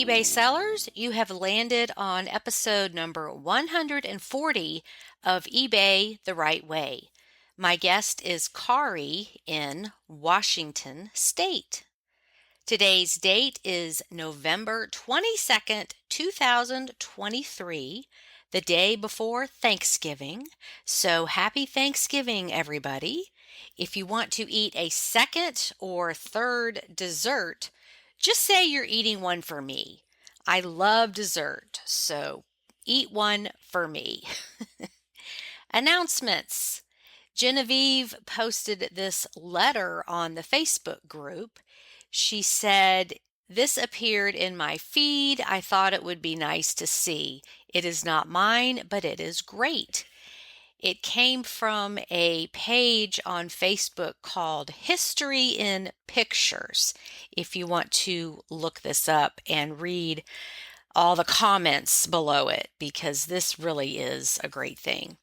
eBay sellers, you have landed on episode number 140 of eBay the Right Way. My guest is Kari in Washington State. Today's date is November 22nd, 2023, the day before Thanksgiving. So happy Thanksgiving, everybody. If you want to eat a second or third dessert, just say you're eating one for me. I love dessert, so eat one for me. Announcements. Genevieve posted this letter on the Facebook group. She said, "This appeared in my feed. I thought it would be nice to see. It is not mine, but it is great." It came from a page on Facebook called History in Pictures. If you want to look this up and read all the comments below it, because this really is a great thing.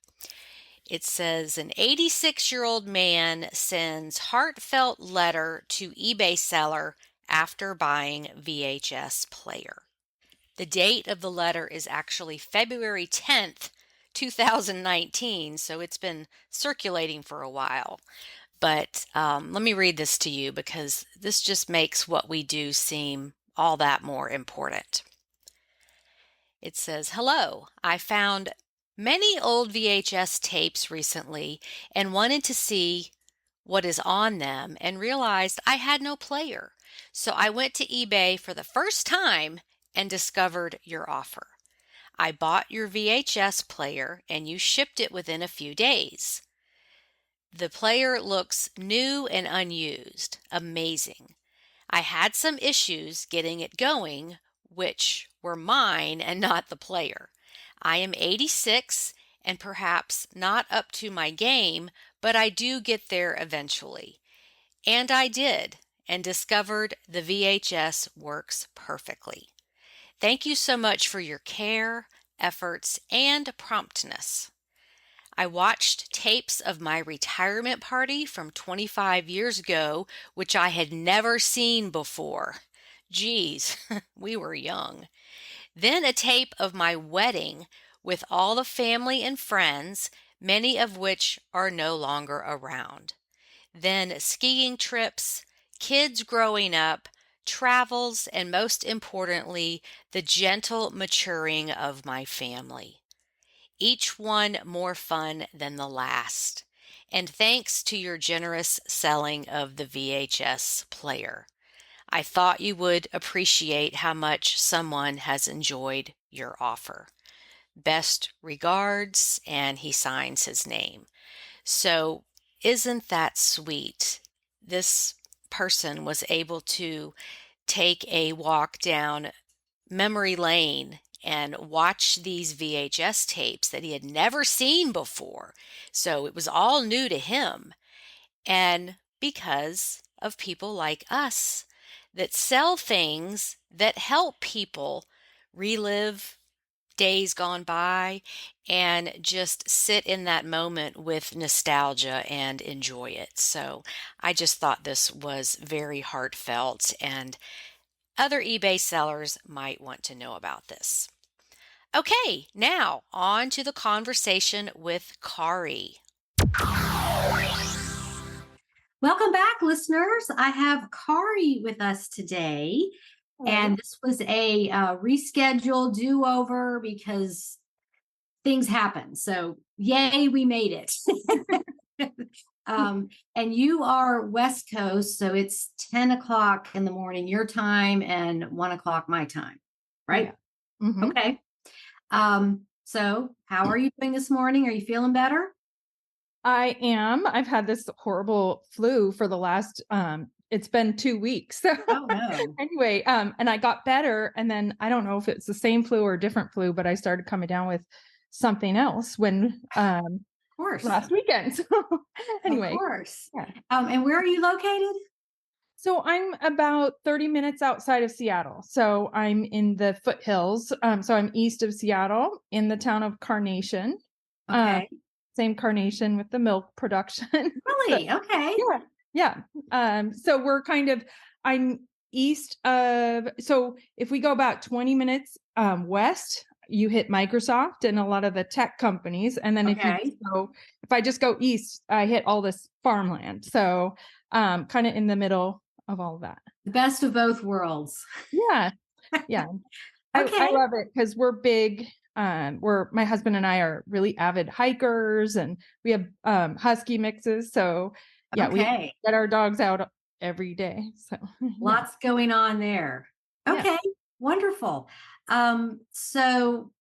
It says, an 86-year-old man sends heartfelt letter to eBay seller after buying VHS player. The date of the letter is actually February 10th, 2019, so it's been circulating for a while. But let me read this to you because this just makes what we do seem all that more important. It says, "Hello, I found many old VHS tapes recently and wanted to see what is on them and realized I had no player. So I went to eBay for the first time and discovered your offer. I bought your VHS player and you shipped it within a few days. The player looks new and unused. Amazing. I had some issues getting it going, which were mine and not the player. I am 86 and perhaps not up to my game, but I do get there eventually. And I did, and discovered the VHS works perfectly. Thank you so much for your care, efforts, and promptness. I watched tapes of my retirement party from 25 years ago, which I had never seen before. Geez, we were young. Then a tape of my wedding with all the family and friends, many of which are no longer around. Then skiing trips, kids growing up, travels, and most importantly, the gentle maturing of my family. Each one more fun than the last. And thanks to your generous selling of the VHS player. I thought you would appreciate how much someone has enjoyed your offer. Best regards," and he signs his name. So isn't that sweet? This person was able to take a walk down memory lane and watch these VHS tapes that he had never seen before. So it was all new to him. And because of people like us that sell things that help people relive days gone by and just sit in that moment with nostalgia and enjoy it. So I just thought this was very heartfelt, and other eBay sellers might want to know about this. Okay, now on to the conversation with Kari. Welcome back, listeners. I have Kari with us today, and this was a rescheduled do-over because things happen. So yay, we made it. And you are West Coast, so it's 10 o'clock in the morning your time and 1 o'clock my time, right? Yeah. Mm-hmm. Okay. So how are you doing this morning? Are you feeling better? I am. I've had this horrible flu for the last, it's been 2 weeks. So Oh, no. anyway, and I got better, and then I don't know if it's the same flu or a different flu, but I started coming down with something else when, Of course. last weekend. So anyway. Of course. Yeah. And where are you located? So I'm about 30 minutes outside of Seattle. So I'm in the foothills. So I'm east of Seattle in the town of Carnation. Okay. Same Carnation with the milk production. Really? Okay. Yeah. Yeah. So we're I'm east of, so if we go about 20 minutes west, you hit Microsoft and a lot of the tech companies. And then if I just go east, I hit all this farmland. So kind of in the middle of all of that. The best of both worlds. Yeah. Yeah. I love it because we're big. My husband and I are really avid hikers, and we have husky mixes. So yeah, we get our dogs out every day. So lots going on there. Okay, wonderful. So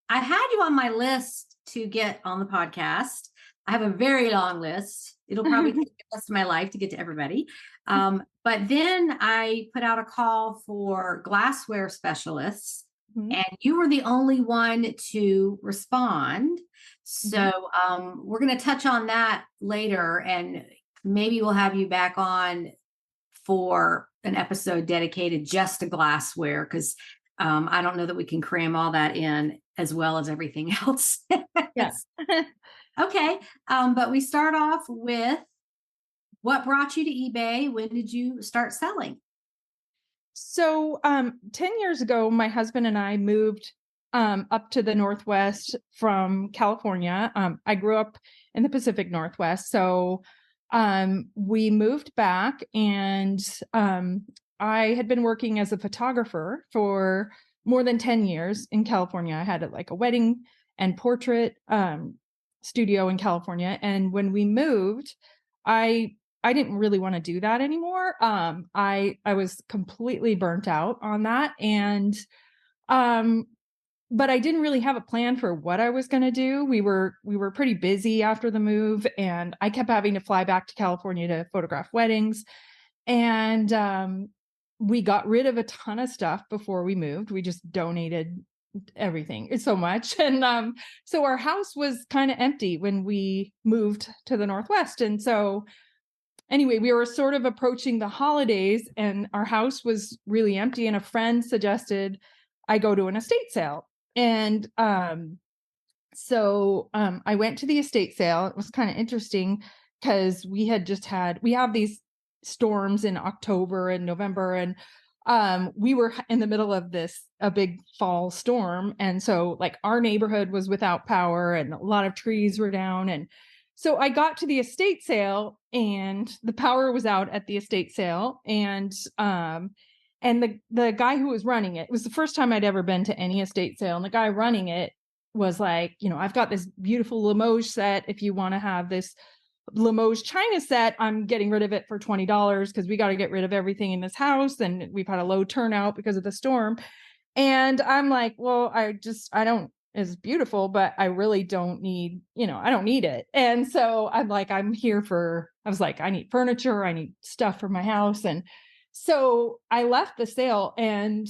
I had you on my list to get on the podcast. I have a very long list. It'll probably take the rest of my life to get to everybody. But then I put out a call for glassware specialists, and you were the only one to respond. So we're going to touch on that later, and maybe we'll have you back on for an episode dedicated just to glassware, because I don't know that we can cram all that in as well as everything else. Yes. Okay. But we start off with what brought you to eBay? When did you start selling? So 10 years ago, my husband and I moved up to the Northwest from California. I grew up in the Pacific Northwest. So we moved back, and I had been working as a photographer for more than 10 years in California. I had like a wedding and portrait studio in California. And when we moved, I didn't really want to do that anymore. I was completely burnt out on that. And but I didn't really have a plan for what I was going to do. We were pretty busy after the move, and I kept having to fly back to California to photograph weddings. And we got rid of a ton of stuff before we moved. We just donated everything. It's so much. And so our house was kind of empty when we moved to the Northwest. And so anyway, we were sort of approaching the holidays, and our house was really empty. And a friend suggested I go to an estate sale. And so I went to the estate sale. It was kind of interesting because we have these storms in October and November, and we were in the middle of a big fall storm. And so like our neighborhood was without power, and a lot of trees were down. And so I got to the estate sale, and the power was out at the estate sale. And the guy who was running it was the first time I'd ever been to any estate sale. And the guy running it was like, I've got this beautiful Limoges set. If you want to have this Limoges China set, I'm getting rid of it for $20 because we got to get rid of everything in this house. And we've had a low turnout because of the storm. And I'm like, well, it's beautiful, but I really don't need, I don't need it. And so I was like, I need furniture. I need stuff for my house. And so I left the sale, and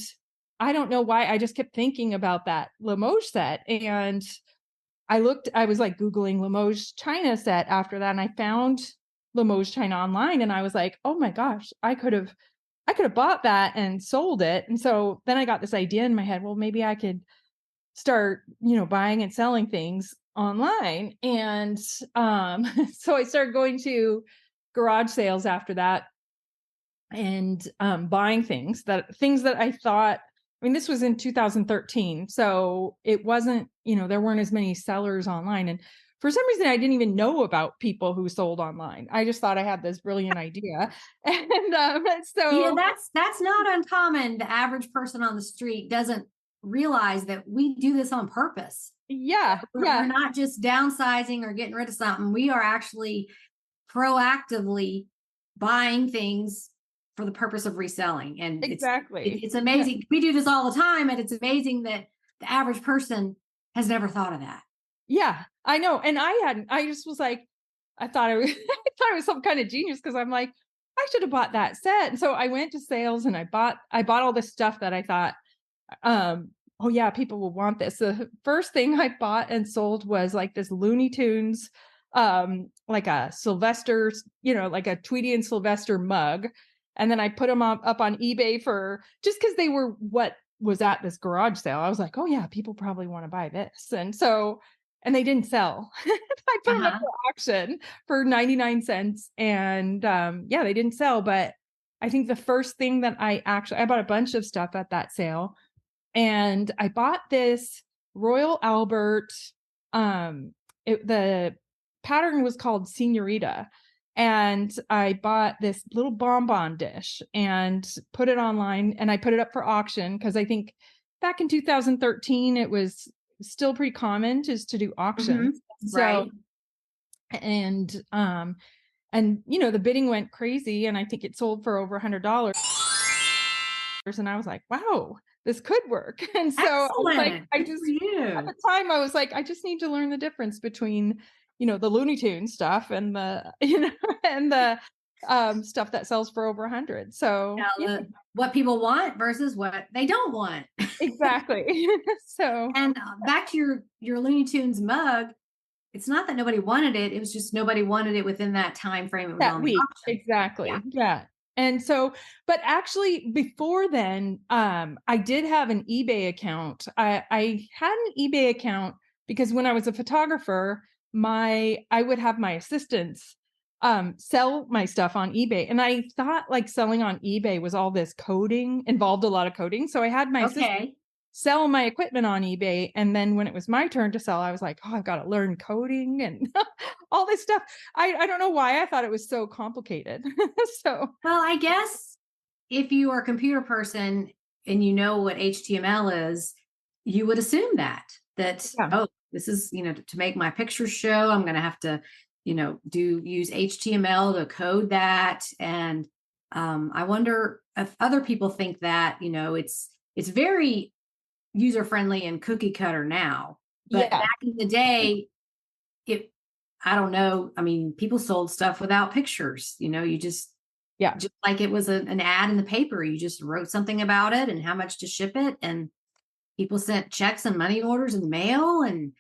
I don't know why, I just kept thinking about that Limoges set. And I was like Googling Limoges China set after that. And I found Limoges China online, and I was like, oh my gosh, I could have bought that and sold it. And so then I got this idea in my head, well, maybe I could start, buying and selling things online. And so I started going to garage sales after that, and buying things that I thought, this was in 2013. So it wasn't, there weren't as many sellers online. And for some reason, I didn't even know about people who sold online. I just thought I had this brilliant idea. And so that's not uncommon. The average person on the street doesn't realize that we do this on purpose. Yeah. We're not just downsizing or getting rid of something. We are actually proactively buying things for the purpose of reselling. And exactly. It's amazing. Yeah. We do this all the time, and it's amazing that the average person has never thought of that. Yeah, I know. And I just was like, I thought I was some kind of genius, because I'm like, I should have bought that set. And so I went to sales, and I bought all this stuff that I thought, oh yeah, people will want this. The first thing I bought and sold was like this Looney Tunes, like a Sylvester, like a Tweety and Sylvester mug. And then I put them up on eBay just because they were what was at this garage sale. I was like, oh yeah, people probably want to buy this. And they didn't sell. I put them up for auction for 99 cents. And they didn't sell, but I think the first thing that I bought a bunch of stuff at that sale, and I bought this Royal Albert. The pattern was called Senorita, and I bought this little bonbon dish and put it online, and I put it up for auction because I think back in 2013 it was still pretty common just to do auctions. So, right. and you know, the bidding went crazy, and I think it sold for over $100. And I was like, wow, this could work. And so I was like, Excellent. Good for at you. the time I was like, I just need to learn the difference between, you know, the Looney Tunes stuff and the, you know, and the stuff that sells for over 100. So Now, what people want versus what they don't want. exactly. So And back to your Looney Tunes mug, it's not that nobody wanted it. It was just nobody wanted it within that time frame it was that on the week, auction. exactly. Yeah. Yeah. And so, but actually before then, I did have an eBay account. I had an eBay account because when I was a photographer, I would have my assistants sell my stuff on eBay. And I thought like selling on eBay was all this coding, involved a lot of coding. So I had my assistant Okay. sell my equipment on eBay. And then when it was my turn to sell, I was like, oh, I've got to learn coding and all this stuff. I don't know why I thought it was so complicated. So Well, I guess if you are a computer person and you know what HTML is, you would assume that, yeah. oh, this is, to make my pictures show, I'm going to have to, use HTML to code that. And I wonder if other people think that, it's very user friendly and cookie cutter now. But Yeah. back in the day, I don't know. I mean, people sold stuff without pictures, you just like it was an ad in the paper. You just wrote something about it and how much to ship it. And people sent checks and money orders in the mail. And,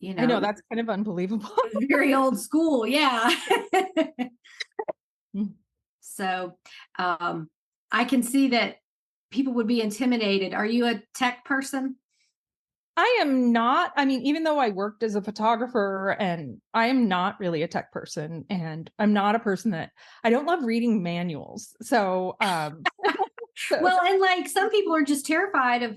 I know that's kind of unbelievable. very old school. Yeah. Mm. So I can see that people would be intimidated. Are you a tech person? I am not. I mean, even though I worked as a photographer, and I am not really a tech person, and I'm not a person that I don't love reading manuals. So, Well, and like some people are just terrified of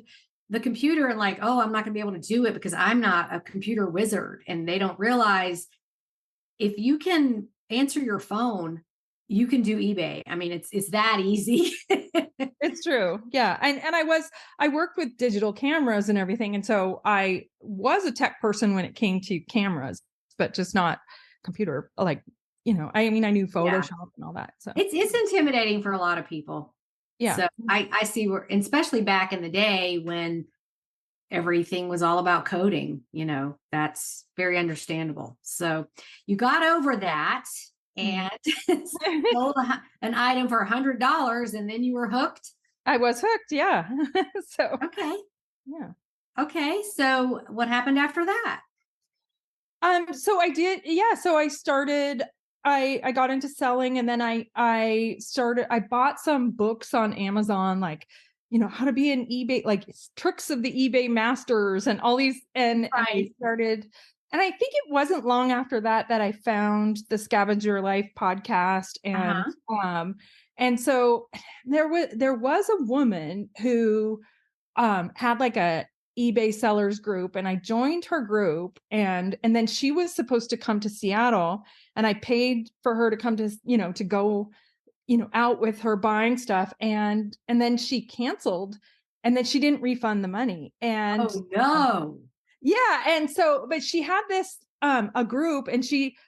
the computer and like, oh, I'm not going to be able to do it because I'm not a computer wizard. And they don't realize if you can answer your phone, you can do eBay. I mean, it's that easy. it's true. Yeah. And I worked with digital cameras and everything. And so I was a tech person when it came to cameras, but just not computer, like, I mean, I knew Photoshop and all that. So it's intimidating for a lot of people. yeah. So I see where, especially back in the day when everything was all about coding, that's very understandable. So you got over that and sold an item for $100 and then you were hooked. I was hooked. Yeah. So, okay. Yeah. Okay. So what happened after that? So I did. Yeah. So I got into selling, and then I bought some books on Amazon, like, how to be an eBay, like tricks of the eBay masters and all these. And I started, and I think it wasn't long after that I found the Scavenger Life podcast. And so there was a woman who had like a eBay sellers group, and I joined her group, and then she was supposed to come to Seattle, and I paid for her to come to, to go, out with her buying stuff. And then she canceled, and then she didn't refund the money. And oh no. Yeah. And so, but she had this a group, and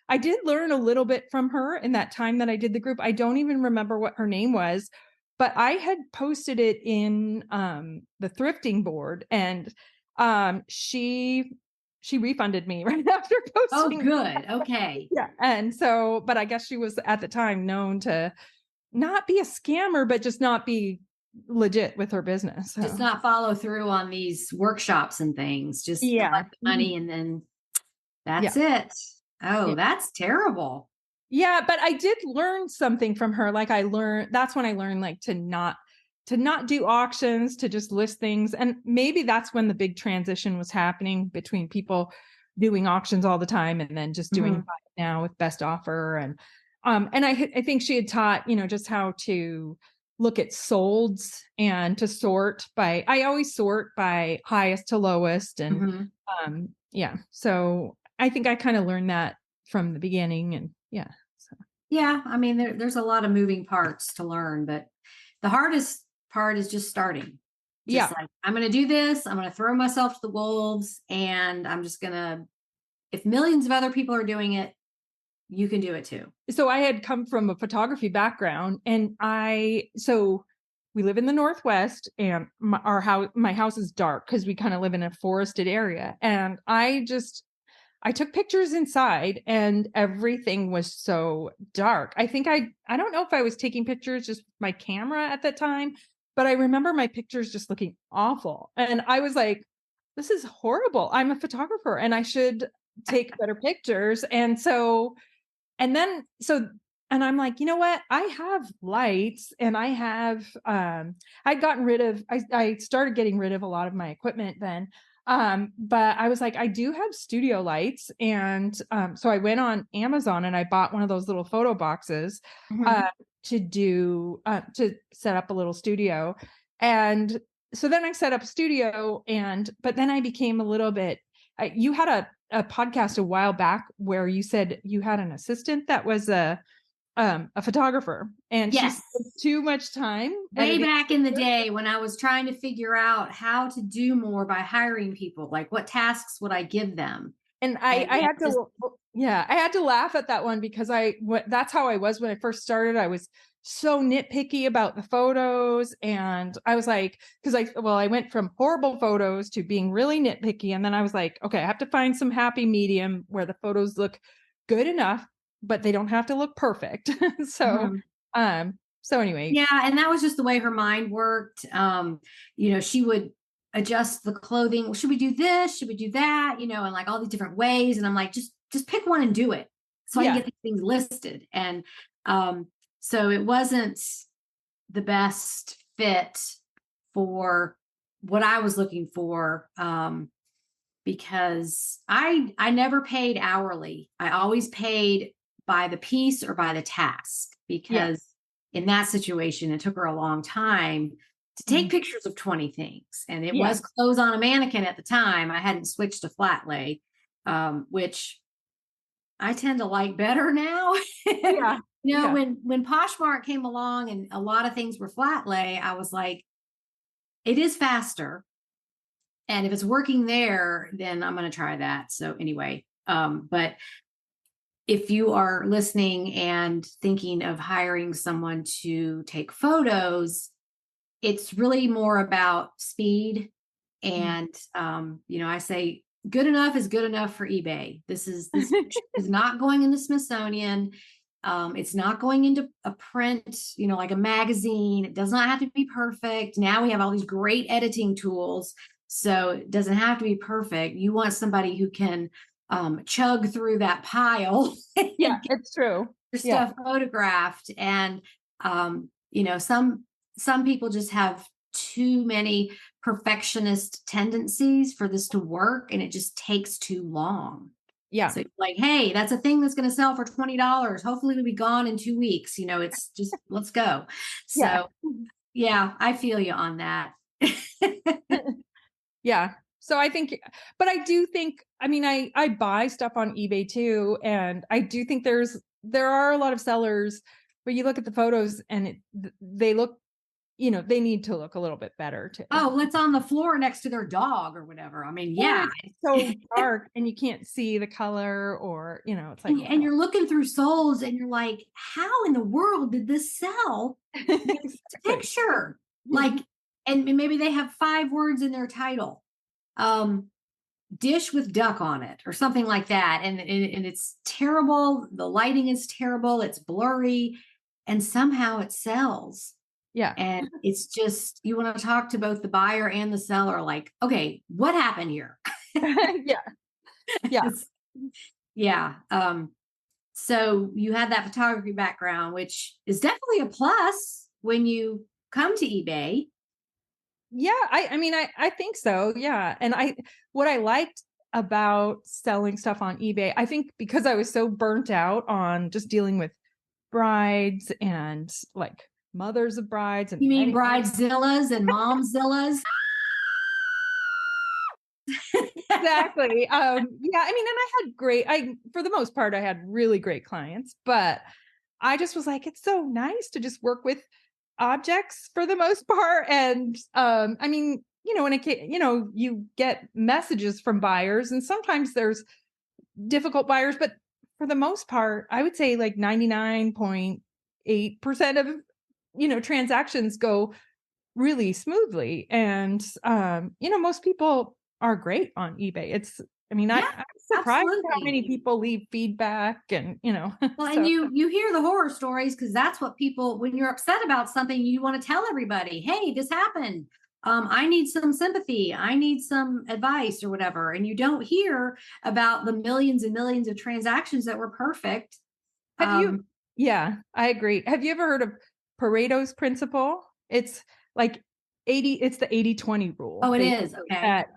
I did learn a little bit from her in that time that I did the group. I don't even remember what her name was, but I had posted it in the thrifting board, and she refunded me right after posting. Oh, good. Okay. Yeah. And so, but I guess she was at the time known to not be a scammer, but just not be legit with her business. So. Just not follow through on these workshops and things. Just collect the money and then that's it. Oh, that's terrible. Yeah, but I did learn something from her. Like that's when I learned like to not do auctions, to just list things. And maybe that's when the big transition was happening between people doing auctions all the time and then just doing buy it now with best offer. And I think she had taught, just how to look at solds and to sort by, I always sort by highest to lowest. And yeah, so I think I kind of learned that from the beginning. And yeah. So. Yeah. I mean, there's a lot of moving parts to learn, but the hardest part is just starting. Just like, I'm going to do this. I'm going to throw myself to the wolves, and I'm just going to, if millions of other people are doing it, you can do it too. So I had come from a photography background, and so we live in the Northwest, and my house is dark because we kind of live in a forested area. And I took pictures inside, and everything was so dark. I think I don't know if I was taking pictures just with my camera at that time, but I remember my pictures just looking awful. And I was like, this is horrible. I'm a photographer and I should take better pictures. And I'm like, you know what? I have lights, and I'd gotten rid of, I started getting rid of a lot of my equipment then. But I was like, I do have studio lights. And so I went on Amazon and I bought one of those little photo boxes to set up a little studio. And so then I set up a studio, but then I became a little bit, you had a podcast a while back where you said you had an assistant that was a photographer, and she spent too much time way back in the day when I was trying to figure out how to do more by hiring people, like what tasks would I give them. And I had to laugh at that one because that's how I was when I first started. I was so nitpicky about the photos, and I was like, I went from horrible photos to being really nitpicky, and then I was like, okay, I have to find some happy medium where the photos look good enough, but they don't have to look perfect. So anyway. Yeah. And that was just the way her mind worked. She would adjust the clothing. Well, should we do this? Should we do that? And like all these different ways. And I'm like, just pick one and do it. So I can get these things listed. And so it wasn't the best fit for what I was looking for. Because I never paid hourly. I always paid by the piece or by the task, because in that situation, it took her a long time to take pictures of 20 things. And it was clothes on a mannequin at the time. I hadn't switched to flat lay, which I tend to like better now. When Poshmark came along and a lot of things were flat lay, I was like, it is faster. And if it's working there, then I'm going to try that. So anyway, but if you are listening and thinking of hiring someone to take photos, it's really more about speed. And, I say good enough is good enough for eBay. This is not going in the Smithsonian. It's not going into a print, like a magazine. It does not have to be perfect. Now we have all these great editing tools, so it doesn't have to be perfect. You want somebody who can chug through that pile. Yeah, it's true. Your stuff photographed. And, some people just have too many perfectionist tendencies for this to work, and it just takes too long. Yeah. So like, hey, that's a thing that's going to sell for $20. Hopefully it'll be gone in 2 weeks. It's just, let's go. So yeah, I feel you on that. Yeah. So I think, but I do think, I buy stuff on eBay too. And I do think there are a lot of sellers, but you look at the photos and they look, they need to look a little bit better too. Oh, what's on the floor next to their dog or whatever. It's so dark and you can't see the color, or, it's like, and you're looking through souls and you're like, how in the world did this sell? Picture like, and maybe they have 5 words in their title. Dish with duck on it or something like that. And it's terrible. The lighting is terrible. It's blurry, and somehow it sells. Yeah. And it's just, you want to talk to both the buyer and the seller, like, okay, what happened here? Yeah. So you had that photography background, which is definitely a plus when you come to eBay. Yeah, I think so. Yeah. And what I liked about selling stuff on eBay, I think because I was so burnt out on just dealing with brides and like mothers of brides and You mean wedding- bridezillas and momzillas? Exactly. Yeah, I mean, and I had for the most part, I had really great clients, but I just was like, it's so nice to just work with objects for the most part. And I mean, you get messages from buyers, and sometimes there's difficult buyers, but for the most part, I would say like 99.8% of transactions go really smoothly. And most people are great on eBay. I'm surprised how many people leave feedback and Well, so. and you hear the horror stories, because that's what people, when you're upset about something, you want to tell everybody, hey, this happened. I need some sympathy. I need some advice or whatever. And you don't hear about the millions and millions of transactions that were perfect. Yeah, I agree. Have you ever heard of Pareto's principle? It's like it's the 80-20 rule. Oh, it is. Okay. That,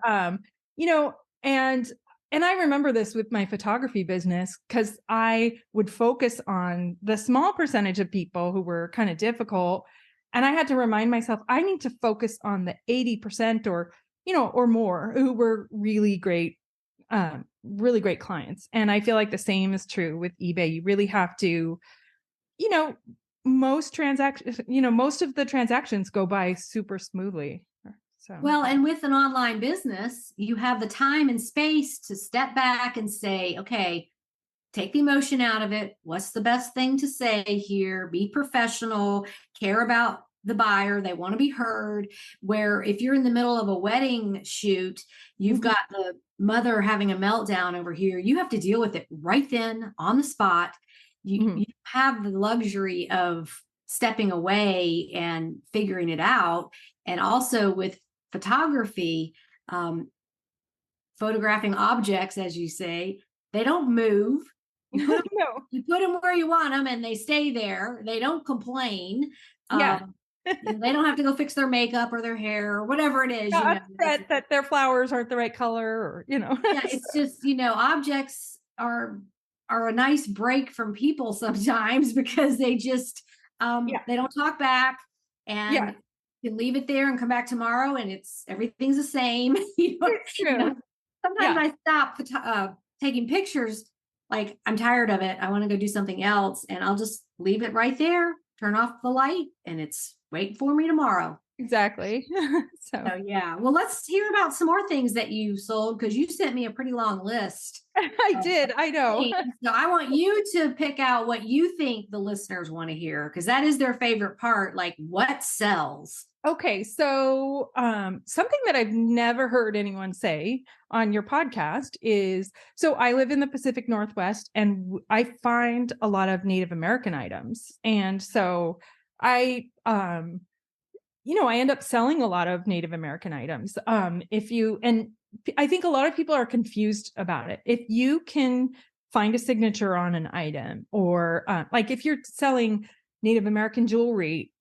and I remember this with my photography business, because I would focus on the small percentage of people who were kind of difficult. And I had to remind myself, I need to focus on the 80% or more who were really great clients. And I feel like the same is true with eBay. You really have to, most of the transactions go by super smoothly. So, well, and with an online business, you have the time and space to step back and say, okay, take the emotion out of it. What's the best thing to say here? Be professional, care about the buyer. They want to be heard. Where if you're in the middle of a wedding shoot, you've got the mother having a meltdown over here. You have to deal with it right then on the spot. You have the luxury of stepping away and figuring it out. And also with photography, photographing objects, as you say, they don't move. You put them where you want them, and they stay there. They don't complain. Yeah. They don't have to go fix their makeup or their hair or whatever it is. That their flowers aren't the right color, or Yeah, it's just objects are a nice break from people sometimes, because they just they don't talk back, and you can leave it there and come back tomorrow, and everything's the same. It's true. Sometimes I stop taking pictures, like I'm tired of it. I want to go do something else, and I'll just leave it right there, turn off the light, and it's waiting for me tomorrow. Exactly. So yeah. Well, let's hear about some more things that you sold, because you sent me a pretty long list. I did. I know. So I want you to pick out what you think the listeners want to hear, because that is their favorite part. Like, what sells? Okay, so something that I've never heard anyone say on your podcast is, so I live in the Pacific Northwest, and I find a lot of Native American items. And so I end up selling a lot of Native American items. And I think a lot of people are confused about it. If you can find a signature on an item, or like if you're selling Native American jewelry,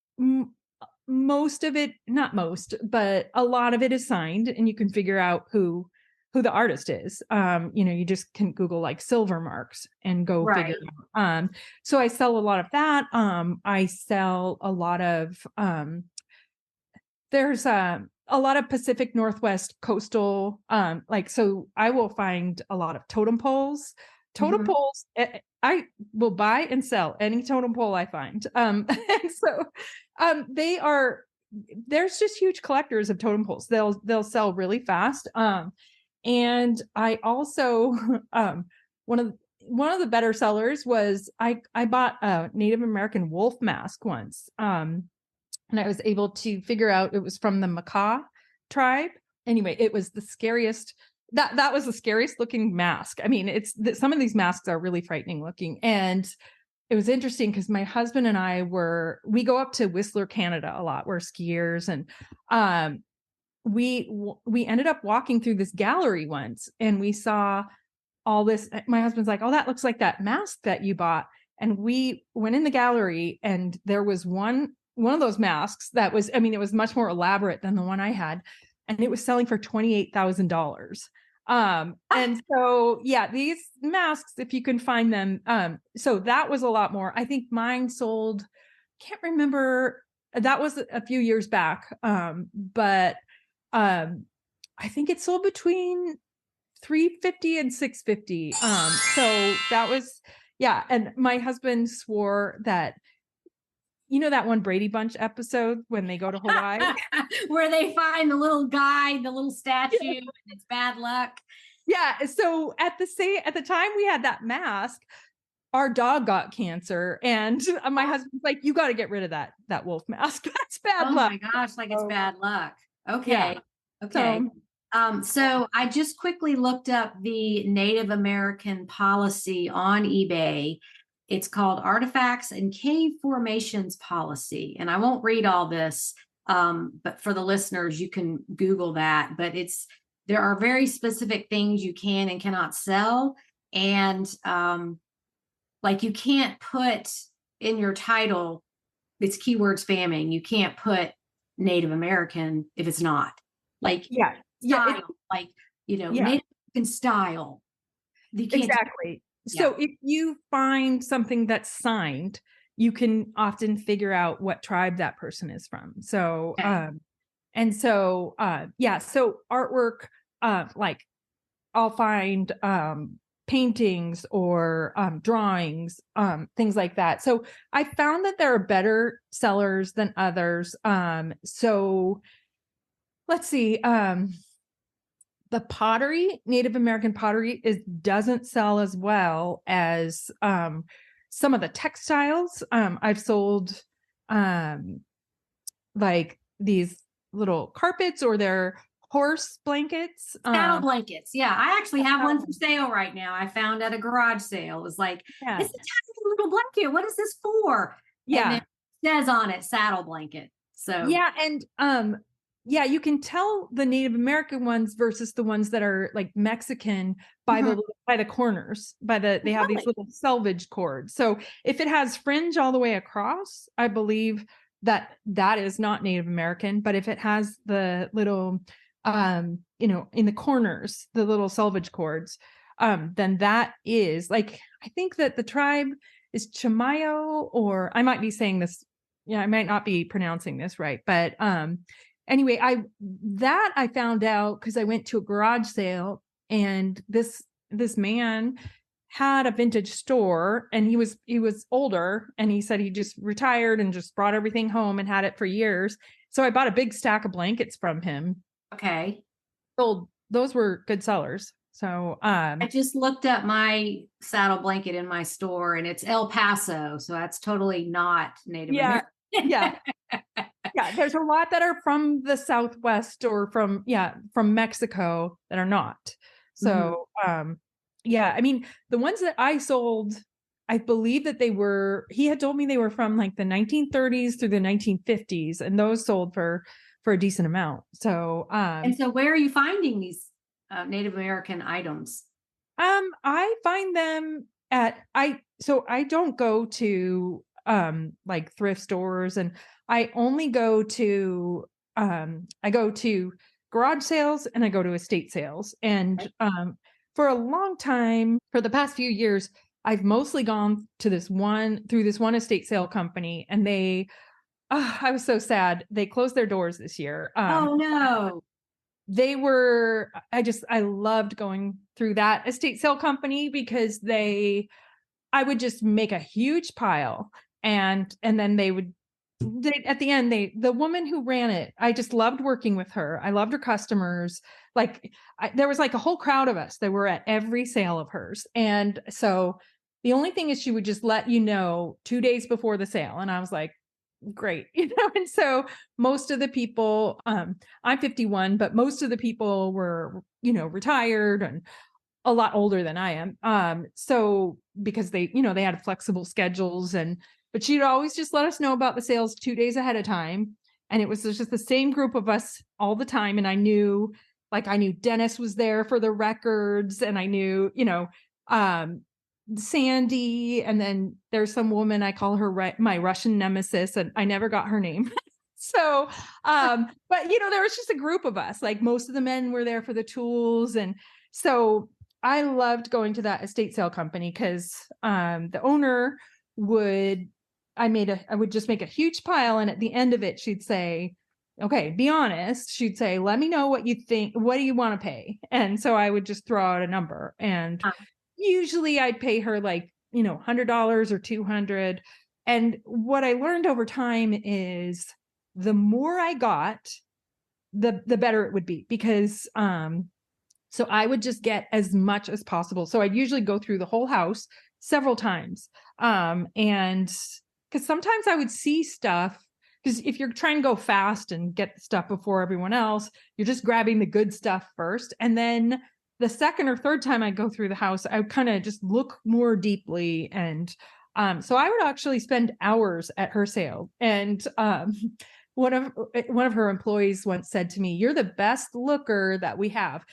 most of it, not most, but a lot of it is signed, and you can figure out who the artist is. You just can Google like silver marks and go figure it out. So I sell a lot of that. I sell a lot of, there's a lot of Pacific Northwest coastal, so I will find a lot of totem poles. Totem poles, I will buy and sell any totem pole I find. And so there's just huge collectors of totem poles. They'll sell really fast. And I also, one of the better sellers was I bought a Native American wolf mask once. And I was able to figure out it was from the Macaw tribe. Anyway, it was the scariest. That was the scariest looking mask. I mean, some of these masks are really frightening looking. And it was interesting because my husband and I we go up to Whistler, Canada a lot. We're skiers, and we ended up walking through this gallery once, and we saw all this. My husband's like, "Oh, that looks like that mask that you bought." And we went in the gallery, and there was one of those masks that was, it was much more elaborate than the one I had, and it was selling for $28,000. And so, yeah, these masks, if you can find them. So that was a lot more. I think mine sold, can't remember that was a few years back. But I think it sold between 350 and 650. So that was, yeah. And my husband swore that, that one Brady Bunch episode when they go to Hawaii, where they find the little guy, the little statue, and it's bad luck. Yeah. So at the time we had that mask, our dog got cancer, and my husband's like, "You got to get rid of that wolf mask. That's bad luck." Oh my gosh, like it's bad luck. Okay. Yeah. Okay. So I just quickly looked up the Native American policy on eBay. It's called Artifacts and Cave Formations Policy. And I won't read all this, but for the listeners, you can Google that. But there are very specific things you can and cannot sell. And like you can't put in your title, it's keyword spamming. You can't put Native American if it's not. Like style, like Native American style. Exactly. So if you find something that's signed, you can often figure out what tribe that person is from. So so artwork, like I'll find paintings or drawings, things like that. So I found that there are better sellers than others. So let's see. The pottery, Native American pottery, doesn't sell as well as some of the textiles. I've sold like these little carpets, or their horse blankets. Saddle blankets. Yeah, I actually have one for sale right now. I found at a garage sale. It was like, it's a tiny little blanket. What is this for? Yeah. And it says on it, saddle blanket. So yeah, and you can tell the Native American ones versus the ones that are like Mexican by the corners, they have these little selvage cords. So if it has fringe all the way across, I believe that is not Native American. But if it has the little, in the corners, the little selvage cords, then that is, like, I think that the tribe is Chimayo, or I might be saying this. Yeah, I might not be pronouncing this right, but anyway, I found out because I went to a garage sale, and this man had a vintage store, and he was older, and he said he just retired and just brought everything home and had it for years. So I bought a big stack of blankets from him. Okay. Those were good sellers. So I just looked up my saddle blanket in my store, and it's El Paso, so that's totally not Native American. Yeah. There's a lot that are from the Southwest or from Mexico that are not. So, I mean, the ones that I sold, I believe that he had told me they were from like the 1930s through the 1950s, and those sold for a decent amount. So, and so where are you finding these Native American items? I find them I don't go to like thrift stores, and I only go to garage sales, and I go to estate sales. And for a long time, for the past few years, I've mostly gone to this one estate sale company, and I was so sad. They closed their doors this year. Oh no. I loved going through that estate sale company because I would just make a huge pile, and then at the end, the woman who ran it, I just loved working with her. I loved her customers. Like there was like a whole crowd of us that were at every sale of hers. And so the only thing is she would just let 2 days before the sale. And I was like, great. And so most of the people, I'm 51, but most of the people were, retired and a lot older than I am. So because they had flexible schedules, but she'd always just let us know about the sales 2 days ahead of time. And it was just the same group of us all the time. And I knew Dennis was there for the records, and I knew, Sandy. And then there's some woman, I call her my Russian nemesis, and I never got her name. So, but there was just a group of us, like most of the men were there for the tools. And so I loved going to that estate sale company because the owner would I would just make a huge pile. And at the end of it, she'd say, okay, be honest. She'd say, let me know what you think. What do you want to pay? And so I would just throw out a number. And usually I'd pay her like, $100 or $200. And what I learned over time is the more I got, the better it would be, because so I would just get as much as possible. So I'd usually go through the whole house several times. And because sometimes I would see stuff, because if you're trying to go fast and get the stuff before everyone else, you're just grabbing the good stuff first. And then the second or third time I go through the house, I would kind of just look more deeply. And so I would actually spend hours at her sale. And one of her employees once said to me, "You're the best looker that we have."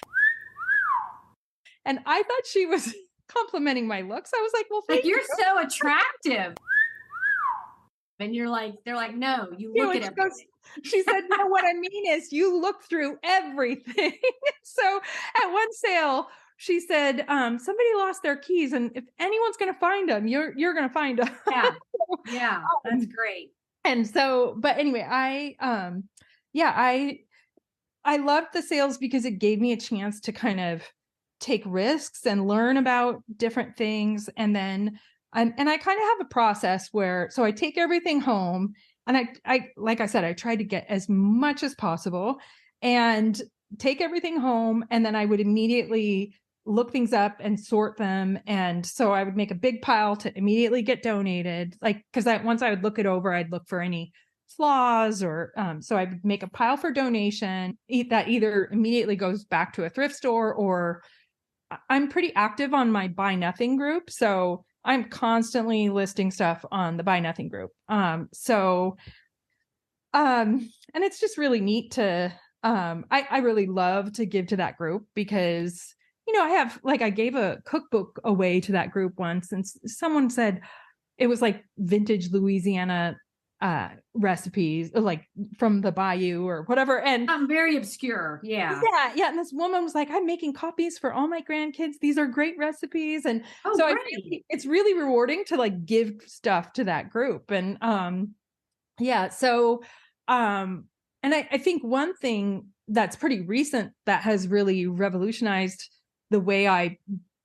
And I thought she was complimenting my looks. I was like, well, thank you're you. so attractive. And they're like, no, you look at everything. She said, no, what I mean is you look through everything. So at one sale, she said, somebody lost their keys, and if anyone's going to find them, you're going to find them. Yeah, that's great. And so, but anyway, I loved the sales because it gave me a chance to kind of take risks and learn about different things. And then, and I kind of have a process where, so I take everything home, and I, like I said, I tried to get as much as possible and take everything home. And then I would immediately look things up and sort them. And so I would make a big pile to immediately get donated. Like, cause once I would look it over, I'd look for any flaws, or so I would make a pile for donation that either immediately goes back to a thrift store, or I'm pretty active on my Buy Nothing group. So I'm constantly listing stuff on the Buy Nothing group. And it's just really neat to, I really love to give to that group because, I gave a cookbook away to that group once, and someone said it was like vintage Louisiana recipes, like from the bayou or whatever. And I'm very obscure. Yeah. And this woman was like, I'm making copies for all my grandkids. These are great recipes. And so it's really rewarding to like give stuff to that group. And and I think one thing that's pretty recent that has really revolutionized the way I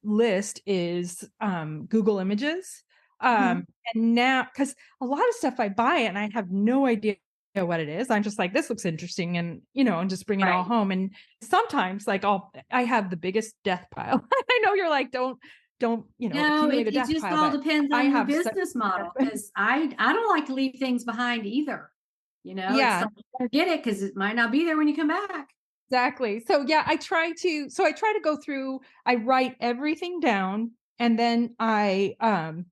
list is Google Images. And now, because a lot of stuff I buy and I have no idea what it is. I'm just like, this looks interesting, and and just bring it all home. And sometimes like I have the biggest death pile. I know you're like, don't no, it just all depends on your business model, because I don't like to leave things behind either. It's forget it, because it might not be there when you come back. Exactly. So I try to go through, I write everything down, and then I kind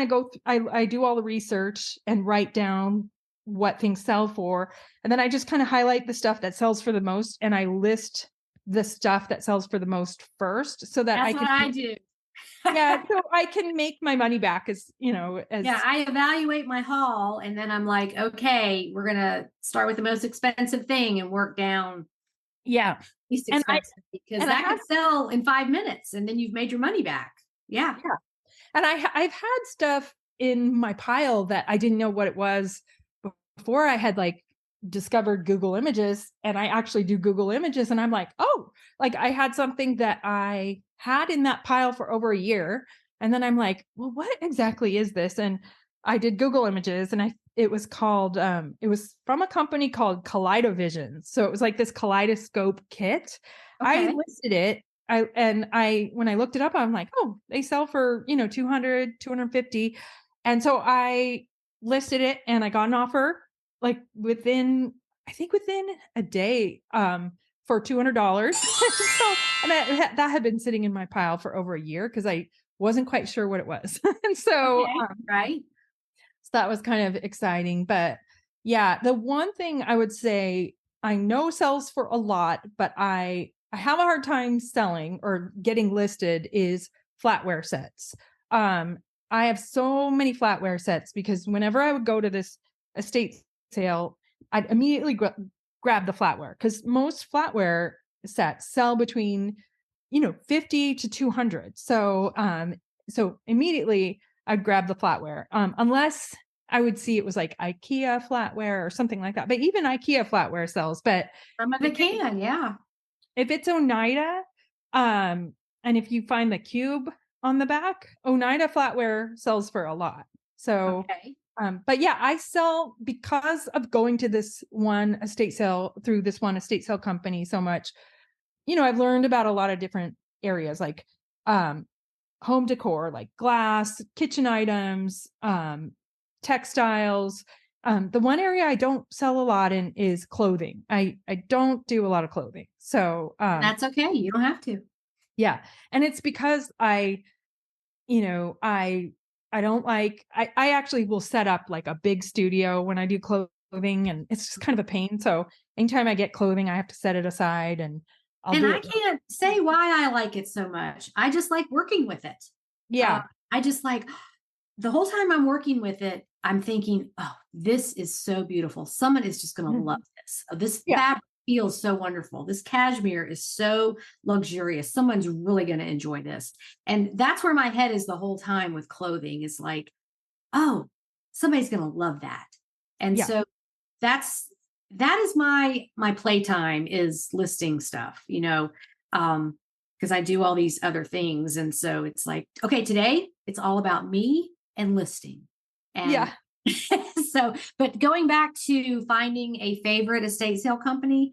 of go, I do all the research and write down what things sell for. And then I just kind of highlight the stuff that sells for the most, and I list the stuff that sells for the most first, so that I do. So I can make my money back I evaluate my haul, and then I'm like, okay, we're going to start with the most expensive thing and work down. Least expensive, because that could sell in 5 minutes, and then you've made your money back. Yeah. And I've had stuff in my pile that I didn't know what it was before I had like discovered Google Images, and I actually do Google Images, and I'm like, oh, like I had something that I had in that pile for over a year. And then I'm like, well, what exactly is this? And I did Google Images, and it was called, it was from a company called Kaleidovision. So it was like this kaleidoscope kit. Okay. I listed it. When I looked it up, I'm like, oh, they sell for, 200, 250. And so I listed it, and I got an offer like within a day, for $200. So, and that had been sitting in my pile for over a year, because I wasn't quite sure what it was. And so, so that was kind of exciting. But the one thing I would say I know sells for a lot, but I have a hard time selling or getting listed, is flatware sets. I have so many flatware sets, because whenever I would go to this estate sale, I'd immediately grab the flatware, because most flatware sets sell between 50 to 200. So so immediately I'd grab the flatware. Unless I would see it was like IKEA flatware or something like that. But even IKEA flatware sells. But Some of it can, yeah. if it's Oneida, and if you find the cube on the back, Oneida flatware sells for a lot. So, Okay. but yeah, I sell because of going to this one estate sale through this one estate sale company so much. I've learned about a lot of different areas like home decor, like glass, kitchen items, textiles. The one area I don't sell a lot in is clothing. I don't do a lot of clothing. So That's okay. You don't have to. yeah. And it's because I don't like I actually will set up like a big studio when I do clothing, and it's just kind of a pain. So anytime I get clothing, I have to set it aside, and I'll And do I it. can't say why I like it so much. I just like working with it. Yeah. I just like the whole time I'm working with it, I'm thinking, oh, this is so beautiful. Someone is just going to love this. This Yeah. fabric feels so wonderful. This cashmere is so luxurious. Someone's really going to enjoy this. And that's where my head is the whole time with clothing. Is like, oh, somebody's going to love that. And Yeah. so that is my playtime, is listing stuff, because I do all these other things. And so it's like, okay, today it's all about me and listing. And Yeah. so, but going back to finding a favorite estate sale company,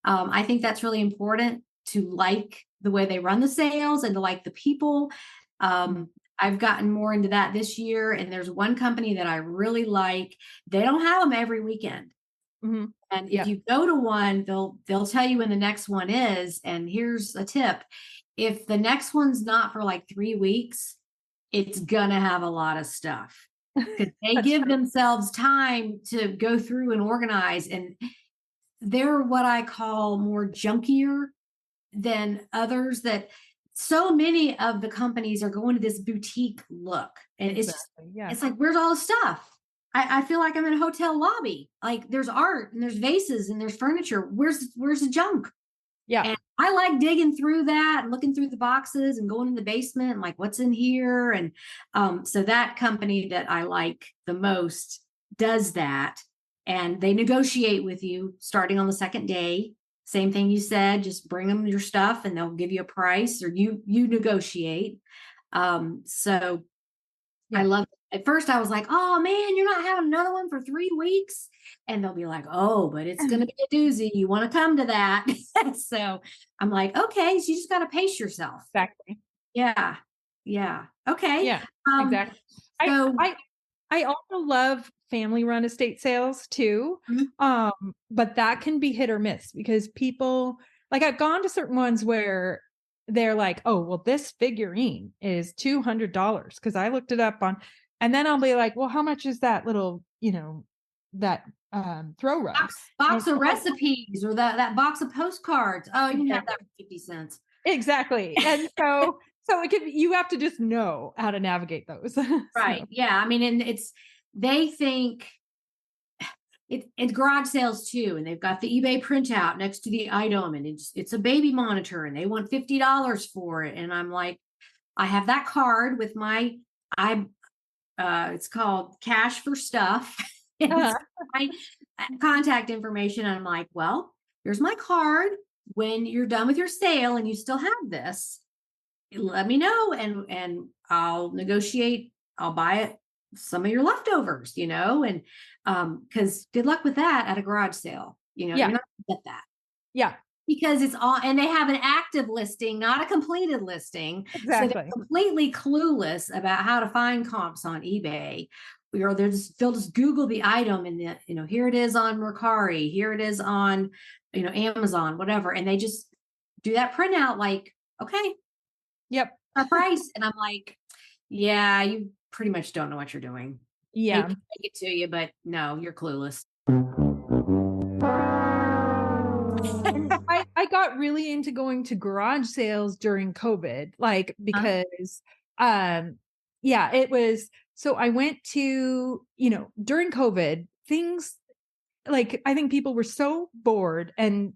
I think that's really important, to like the way they run the sales and to like the people. I've gotten more into that this year, and there's one company that I really like. They don't have them every weekend. Mm-hmm. And Yeah. if you go to one, they'll tell you when the next one is. And here's a tip. If the next one's not for like 3 weeks, it's gonna have a lot of stuff, because they That's give true. themselves time to go through and organize. And they're what I call more junkier than others. That so many of the companies are going to this boutique look. And Exactly. Yeah. it's like, where's all the stuff? I feel like I'm in a hotel lobby. Like, there's art and there's vases and there's furniture. Where's the junk? Yeah. And I like digging through that and looking through the boxes and going in the basement and like, what's in here? And so that company that I like the most does that. And they negotiate with you starting on the second day. Same thing you said, just bring them your stuff and they'll give you a price, or you negotiate. So Yeah. I love it. At first I was like, oh man, you're not having another one for 3 weeks. And they'll be like, oh, but it's going to be a doozy. You want to come to that. So I'm like, okay, so you just got to pace yourself. Exactly. Yeah. Yeah. Okay. Yeah. Exactly. So I also love family run estate sales too. But that can be hit or miss, because people, like, I've gone to certain ones where they're like, oh, well, this figurine is $200 because I looked it up on, and then I'll be like, well, how much is that little, that throw rug? box And of recipes, or that box of postcards. Oh, you can have that for 50 cents. exactly. And so you have to just know how to navigate those. Right. So, Yeah. I mean, and they think it's garage sales too. And they've got the eBay printout next to the item, and it's a baby monitor, and they want $50 for it. And I'm like, I have that card with it's called Cash for Stuff. It's my contact information. And I'm like, well, here's my card. When you're done with your sale and you still have this, let me know, and I'll negotiate. I'll buy it, some of your leftovers, and because good luck with that at a garage sale. You're not gonna get that. Yeah. Because it's all, and they have an active listing, not a completed listing. So they're Exactly. completely clueless about how to find comps on eBay. Or they'll just Google the item, and here it is on Mercari, here it is on, Amazon, whatever. And they just do that printout like, okay, Yep. a price. And I'm like, yeah, you pretty much don't know what you're doing. Yeah. Hate to take it to you, but no, you're clueless. And I got really into going to garage sales during COVID, like, because it was, so I went to, during COVID, things, like, I think people were so bored, and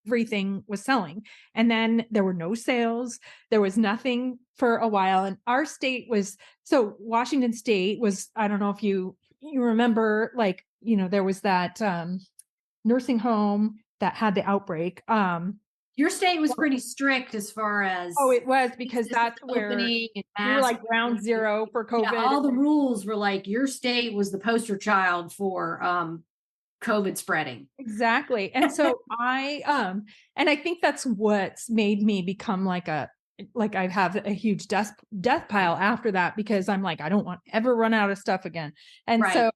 everything was selling. And then there were no sales. There was nothing for a while. And our state was, so Washington State was, I don't know if you remember, like, there was that nursing home that had the outbreak. Your state was pretty strict as far as it was, because that's where opening and we were like ground zero for COVID. Yeah, all the rules were like your state was the poster child for COVID spreading. Exactly. And so and I think that's what's made me become like I have a huge death pile after that, because I'm like, I don't want to ever run out of stuff again. And Right. so,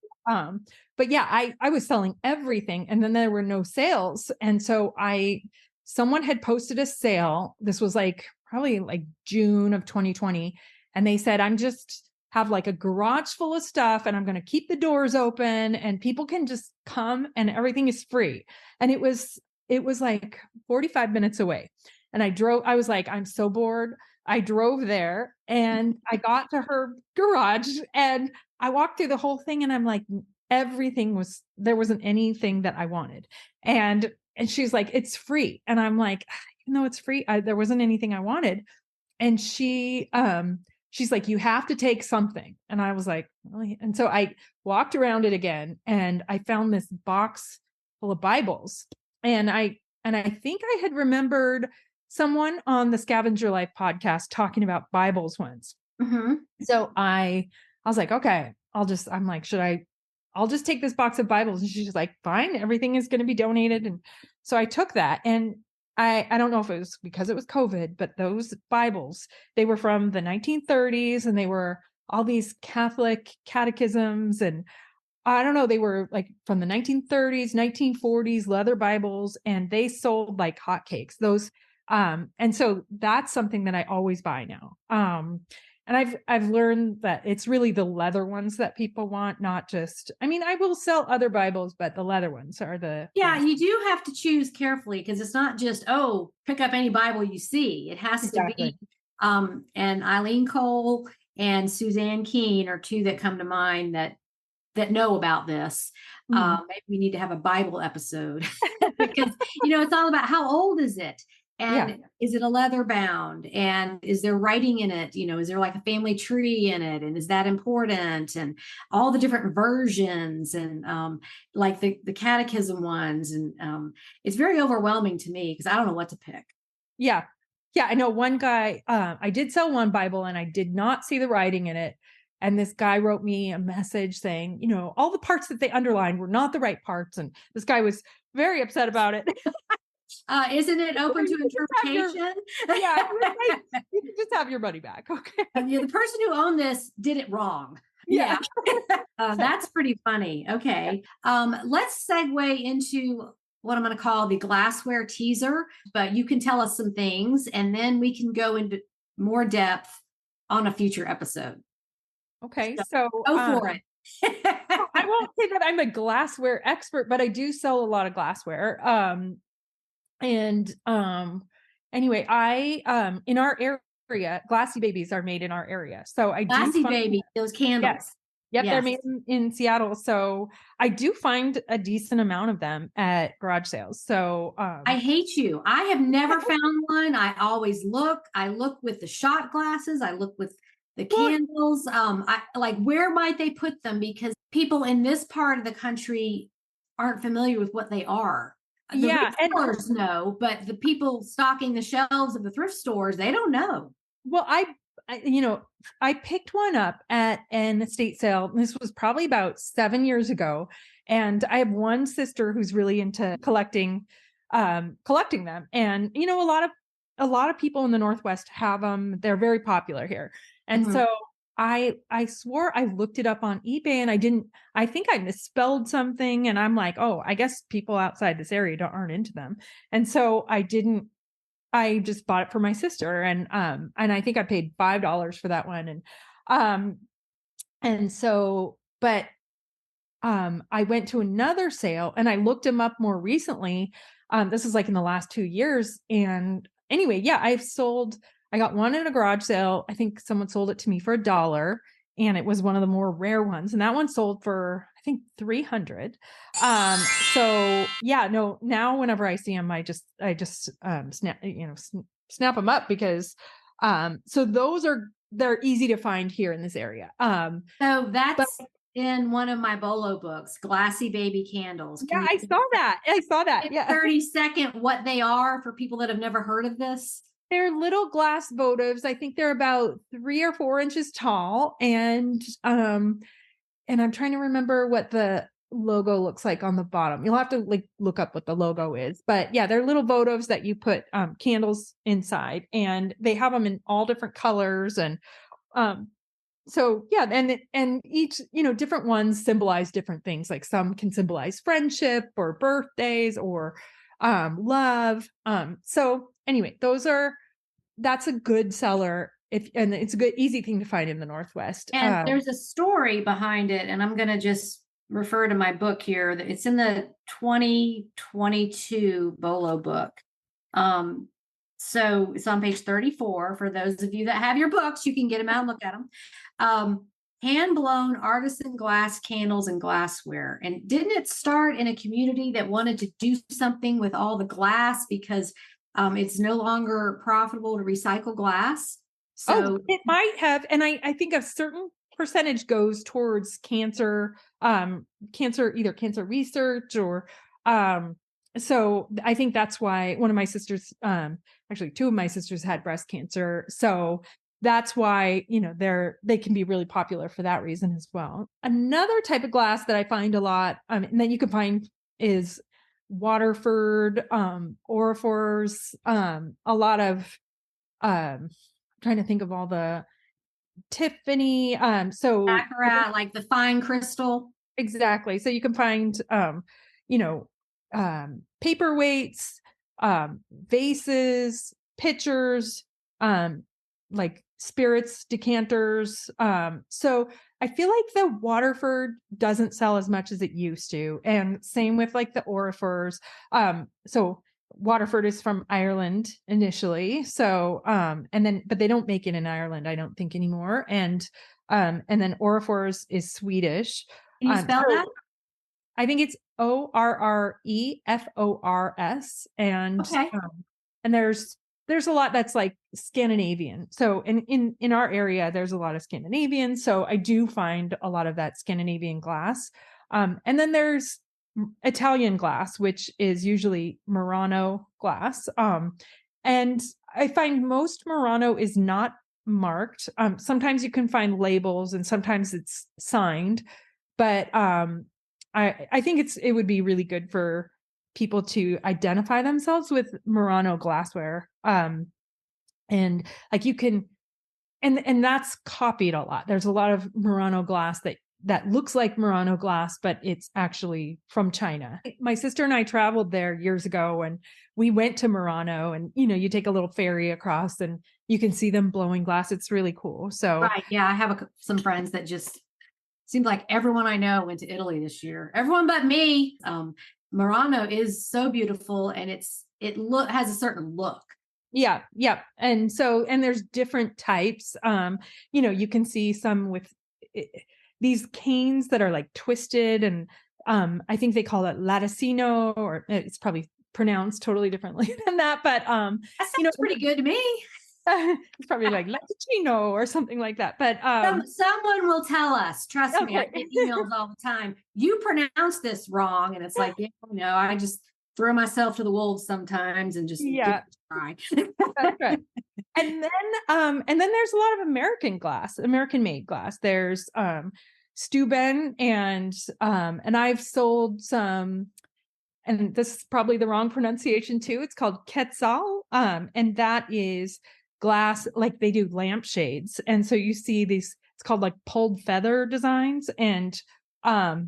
but yeah, I was selling everything, and then there were no sales. And so someone had posted a sale. This was like probably like June of 2020. And they said, I'm just have like a garage full of stuff, and I'm going to keep the doors open, and people can just come, and everything is free. And it was like 45 minutes away. And I was like, I'm so bored. I drove there, and I got to her garage, and I walked through the whole thing, and I'm like, there wasn't anything that I wanted. And she's like, it's free. And I'm like, even though it's free, there wasn't anything I wanted. And she's like, you have to take something. And I was like, really? And so I walked around it again, and I found this box full of Bibles. And I think I had remembered someone on the Scavenger Life podcast talking about Bibles once. Mm-hmm. So I was like, okay, I'll just take this box of Bibles. And she's just like, fine, everything is going to be donated. And so I took that, and I don't know if it was because it was COVID, but those Bibles, they were from the 1930s, and they were all these Catholic catechisms. And I don't know, they were like from the 1930s, 1940s, leather Bibles, and they sold like hotcakes. Those, and so that's something that I always buy now. And I've learned that it's really the leather ones that people want, not just, I mean, I will sell other Bibles, but the leather ones are Yeah, you do have to choose carefully, because it's not just, pick up any Bible you see. It has to be, and Eileen Cole and Suzanne Keene are two that come to mind that know about this. Maybe we need to have a Bible episode because, it's all about how old is it? And is it a leather bound? And is there writing in it? Is there like a family tree in it? And is that important? And all the different versions, and like the catechism ones. And it's very overwhelming to me, because I don't know what to pick. Yeah. Yeah. I know one guy, I did sell one Bible, and I did not see the writing in it. And this guy wrote me a message saying, all the parts that they underlined were not the right parts. And this guy was very upset about it. Isn't it open to interpretation? You can just have your money back. Okay. The person who owned this did it wrong. Yeah. That's pretty funny. Okay. Let's segue into what I'm going to call the glassware teaser, but you can tell us some things, and then we can go into more depth on a future episode. Okay. So go for it. I won't say that I'm a glassware expert, but I do sell a lot of glassware. Anyway, I in our area, Glassybabies are made in our area. So I do Glassybaby, those candles. Yes. Yep, yes. They're made in Seattle. So I do find a decent amount of them at garage sales. So I hate you. I have never found one. I always look. I look with the shot glasses. I look with the candles. I like, where might they put them? Because people in this part of the country aren't familiar with what they are. The retailers know, but the people stocking the shelves of the thrift stores, they don't know. Well, I picked one up at an estate sale. This was probably about 7 years ago. And I have one sister who's really into collecting them. And, a lot of people in the Northwest have them. They're very popular here. And so I swore I looked it up on eBay, and I think I misspelled something, and I'm like, oh, I guess people outside this area aren't into them. And so I just bought it for my sister, and I think I paid $5 for that one. And so, but I went to another sale, and I looked them up more recently. This is like in the last 2 years. And anyway, I got one at a garage sale. I think someone sold it to me for $1, and it was one of the more rare ones. And that one sold for, I think, 300. So yeah, no, now whenever I see them, I just snap them up because, so they're easy to find here in this area. So that's in one of my BOLO books, Glassybaby candles. Yeah, I saw that. Yeah. 30-second what they are for people that have never heard of this. They're little glass votives. I think they're about 3 or 4 inches tall. And I'm trying to remember what the logo looks like on the bottom. You'll have to look up what the logo is. But yeah, they're little votives that you put candles inside, and they have them in all different colors. And so yeah, and each, different ones symbolize different things. Like some can symbolize friendship or birthdays or love. So anyway, that's a good seller and it's a good, easy thing to find in the Northwest. And there's a story behind it, and I'm going to just refer to my book here. It's in the 2022 BOLO book. So it's on page 34. For those of you that have your books, you can get them out and look at them. Hand-blown artisan glass candles and glassware. And didn't it start in a community that wanted to do something with all the glass because it's no longer profitable to recycle glass? So it might have. And I think a certain percentage goes towards cancer, either cancer research or, so I think that's why one of my sisters, actually 2 of my sisters had breast cancer. So that's why, they can be really popular for that reason as well. Another type of glass that I find a lot, and that you can find is Waterford, Orifors, a lot of, trying to think of all the Tiffany, so baccarat, like the fine crystal. Exactly. So you can find, paperweights, vases, pitchers, like spirits, decanters. So I feel like the Waterford doesn't sell as much as it used to. And same with like the Orifors. So Waterford is from Ireland initially. So, but they don't make it in Ireland, I don't think anymore. And then Orifors is Swedish. Can you spell that? I think it's Orrefors. And, okay. And there's a lot that's like Scandinavian. So in our area, there's a lot of Scandinavian. So I do find a lot of that Scandinavian glass. And then there's Italian glass, which is usually Murano glass. And I find most Murano is not marked. Sometimes you can find labels and sometimes it's signed, but I think it would be really good for people to identify themselves with Murano glassware. And like you can, and that's copied a lot. There's a lot of Murano glass that looks like Murano glass, but it's actually from China. My sister and I traveled there years ago, and we went to Murano, and you take a little ferry across and you can see them blowing glass. It's really cool. So right. Yeah. I have some friends that just seems like everyone I know went to Italy this year. Everyone but me. Murano is so beautiful, and has a certain look. Yeah. And there's different types. You can see some with these canes that are like twisted, and I think they call it Latticino, or it's probably pronounced totally differently than that. But that sounds pretty good to me. It's probably like Latticino or something like that. But someone will tell us. Trust me, I get emails all the time. You pronounce this wrong, and it's like, I just throw myself to the wolves sometimes and just try. That's right. And then there's a lot of American made glass. There's Steuben, and I've sold some, and this is probably the wrong pronunciation too. It's called Quetzal, and that is glass, like they do lampshades. And so you see these, it's called like pulled feather designs. And that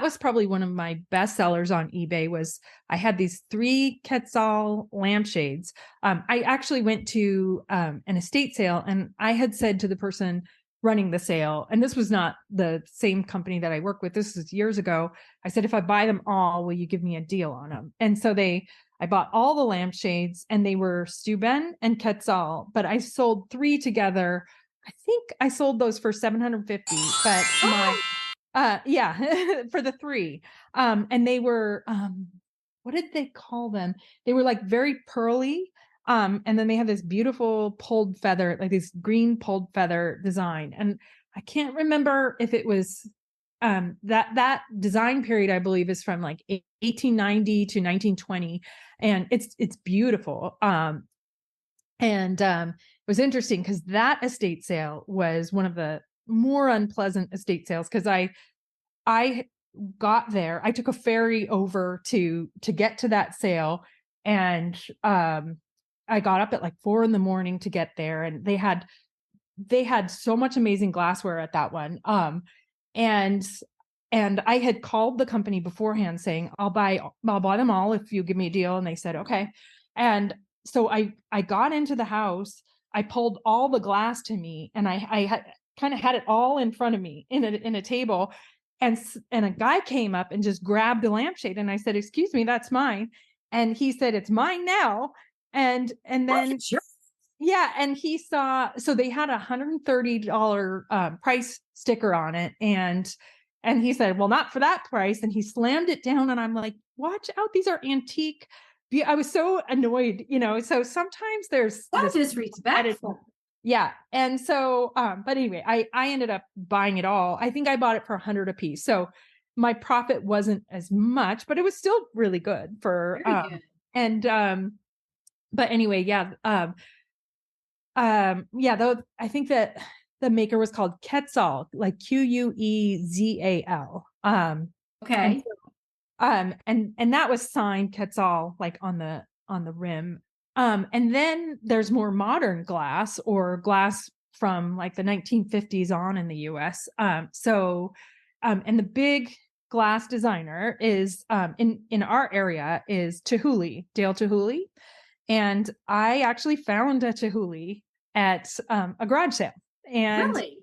was probably one of my best sellers on eBay. Was I had these 3 Quetzal lampshades. I actually went to an estate sale, and I had said to the person running the sale, and this was not the same company that I work with, this was years ago, I said, if I buy them all, will you give me a deal on them? And so I bought all the lampshades, and they were Steuben and Quetzal, but I sold 3 together I think I sold those for 750, but yeah, for the 3. And they were, what did they call them? They were like very pearly. And then they have this beautiful pulled feather, like this green pulled feather design. And I can't remember if it was, that design period, I believe, is from like 1890 to 1920. And it's beautiful. And it was interesting because that estate sale was one of the more unpleasant estate sales, because I got there. I took a ferry over to get to that sale, and I got up at like 4 a.m. to get there, and they had so much amazing glassware at that one. And I had called the company beforehand saying, I'll buy them all if you give me a deal. And they said, okay. And so I got into the house, I pulled all the glass to me, and I kind of had it all in front of me in a table. And a guy came up and just grabbed the lampshade, and I said, excuse me, that's mine. And he said, it's mine now. And then Sure. yeah, and he saw, so they had $130 price sticker on it, and he said, well, not for that price. And he slammed it down, and I'm like, watch out, these are antique. I was so annoyed, so sometimes there's That's this disrespectful. yeah. And so, but anyway, I ended up buying it all. I think I bought it for 100 a piece. So my profit wasn't as much, but it was still really good for, Very good. and, but anyway, yeah. Yeah, though I think that the maker was called Quetzal, like Quetzal. Okay. And that was signed Quetzal, like on the rim. And then there's more modern glass, or glass from like the 1950s on in the US. And the big glass designer is, in our area, is Chihuly, Dale Chihuly. And I actually found a Chihuly at a garage sale. And Really?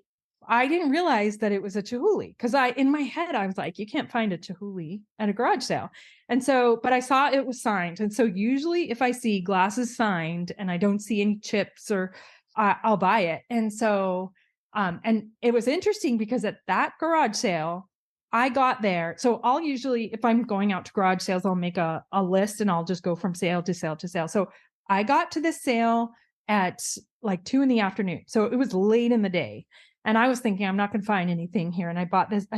I didn't realize that it was a Chihuly, because in my head, I was like, you can't find a Chihuly at a garage sale. And so, but I saw it was signed. And so usually if I see glasses signed and I don't see any chips, or I'll buy it. And so, and it was interesting because at that garage sale, I got there. So I'll usually, if I'm going out to garage sales, I'll make a list, and I'll just go from sale to sale to sale. So I got to this sale at like 2 p.m. So it was late in the day. And I was thinking, I'm not going to find anything here. And I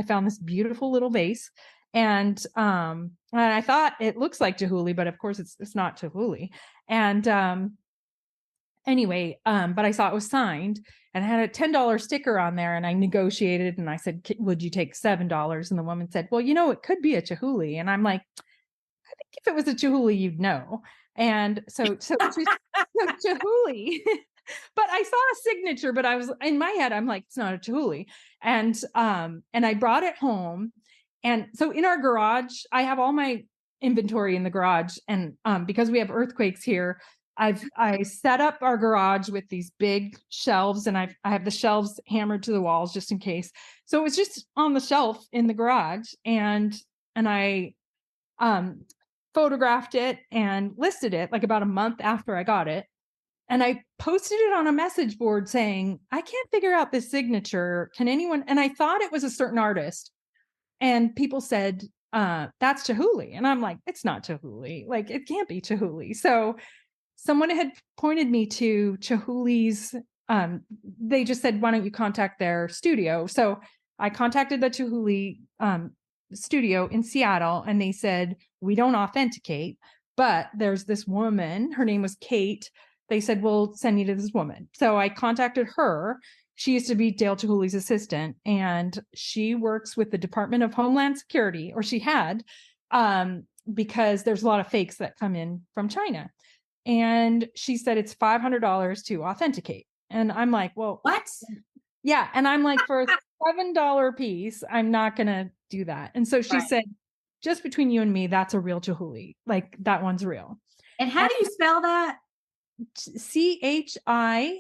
found this beautiful little vase. And I thought it looks like Chihuly, but of course it's not Chihuly. And anyway, but I saw it was signed, and I had a $10 sticker on there, and I negotiated, and I said, would you take $7? And the woman said, well, it could be a Chihuly. And I'm like, I think if it was a Chihuly, you'd know. And so Chihuly, but I saw a signature, but I was in my head, I'm like, it's not a Chihuly. And I brought it home. And so in our garage, I have all my inventory in the garage. And because we have earthquakes here, I set up our garage with these big shelves, and I have the shelves hammered to the walls just in case. So it was just on the shelf in the garage, and I photographed it and listed it like about a month after I got it. And I posted it on a message board saying, I can't figure out this signature. Can anyone? And I thought it was a certain artist. And people said, that's Chihuly. And I'm like, it's not Chihuly. Like, it can't be Chihuly. So someone had pointed me to Chihuly's. They just said, why don't you contact their studio? So I contacted the Chihuly studio in Seattle, and they said, we don't authenticate, but there's this woman, her name was Kate. They said, we'll send you to this woman. So I contacted her. She used to be Dale Chihuly's assistant, and she works with the Department of Homeland Security, or she had, because there's a lot of fakes that come in from China. And she said it's $500 to authenticate. And I'm like, well, what? Yeah. And I'm like, for a $7 piece, I'm not going to do that. And so she said, just between you and me, that's a real Chihuly. Like, that one's real. And how do you spell that? Chihuly.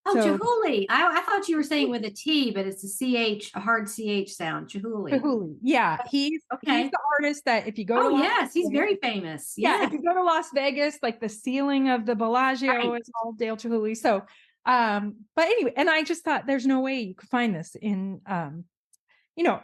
Oh, so, Chihuly. I thought you were saying with a T, but it's a hard CH sound. Chihuly. Yeah. He's the artist that if you go to yes, he's very famous. Yeah. If you go to Las Vegas, like the ceiling of the Bellagio is all Dale Chihuly. So But anyway, and I just thought there's no way you could find this in, at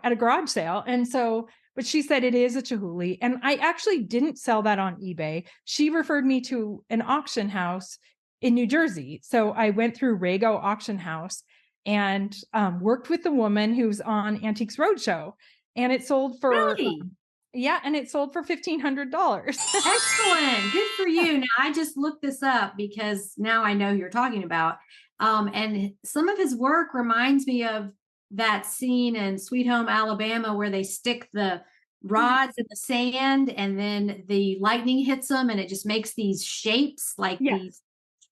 a garage sale. And so, but she said it is a Chihuly. And I actually didn't sell that on eBay. She referred me to an auction house in New Jersey. So I went through Rago Auction House and worked with the woman who's on Antiques Roadshow. And it sold for, Really? and it sold for $1,500. Excellent. Good for you. Now, I just looked this up because now I know you're talking about. And some of his work reminds me of that scene in Sweet Home Alabama where they stick the rods in the sand and then the lightning hits them and it just makes these shapes like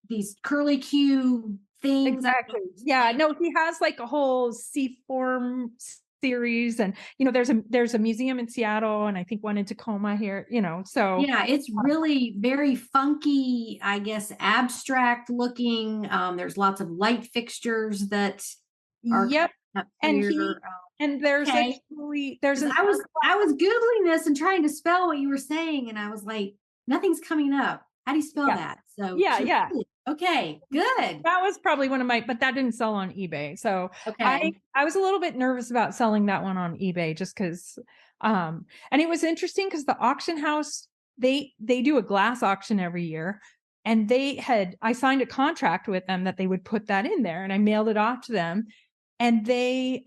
these curly Q things. Exactly. Yeah. No, he has like a whole C-form series, and there's a museum in Seattle, and I think one in Tacoma here. So yeah, it's really very funky, I guess, abstract looking. There's lots of light fixtures that are up and here. There's okay. I was Googling this and trying to spell what you were saying, and I was like, nothing's coming up. How do you spell that? So okay, good. That was probably one of but that didn't sell on eBay. So okay. I was a little bit nervous about selling that one on eBay just because and it was interesting because the auction house, they do a glass auction every year, and I signed a contract with them that they would put that in there, and I mailed it off to them, and they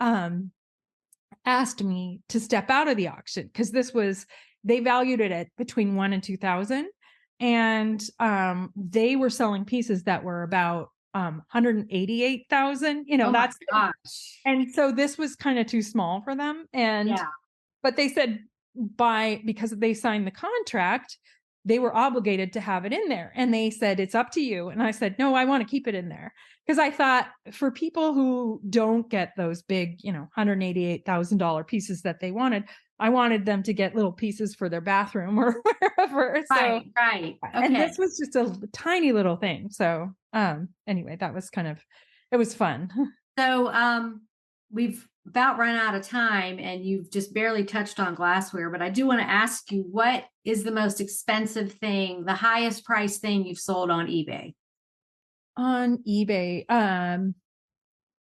asked me to step out of the auction because they valued it at between 1,000 and 2,000. And they were selling pieces that were about 188,000. That's gosh. And so this was kind of too small for them. And but they said because they signed the contract, they were obligated to have it in there. And they said, it's up to you. And I said, no, I want to keep it in there. Because I thought for people who don't get those big, $188,000 pieces that they wanted, I wanted them to get little pieces for their bathroom or wherever. Right. Okay. And this was just a tiny little thing. So anyway, that was it was fun. So we've about run out of time, and you've just barely touched on glassware, but I do want to ask you, what is the most expensive thing, the highest price thing you've sold on eBay? On eBay,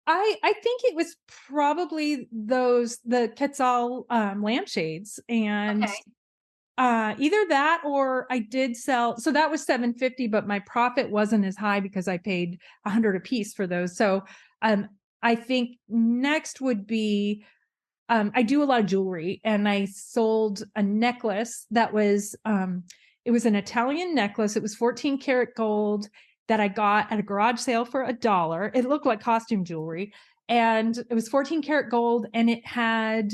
I think it was probably the Quetzal lampshades, and either that or I did sell. So that was $750, but my profit wasn't as high because I paid $100 a piece for those. So I think next would be I do a lot of jewelry, and I sold a necklace that was it was an Italian necklace. It was 14 karat gold that I got at a garage sale for $1. It looked like costume jewelry, and it was 14 karat gold, and it had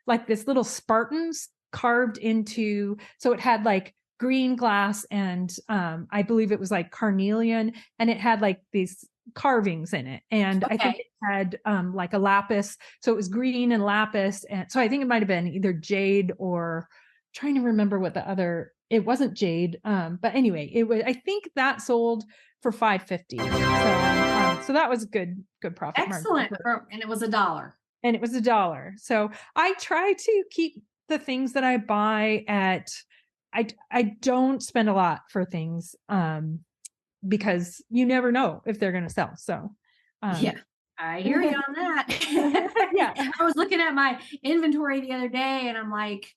like this little Spartans carved into, so it had like green glass, and I believe it was like carnelian, and it had like these carvings in it, and I think it had like a lapis, so it was green and lapis, and so I think it might have been either jade or trying to remember what the other. It wasn't jade, but anyway, it was. I think that sold for $550. So that was a good profit. Excellent, and it was $1. And it was $1. So I try to keep the things that I buy at. I don't spend a lot for things because you never know if they're going to sell. So I hear you on that. I was looking at my inventory the other day, and I'm like,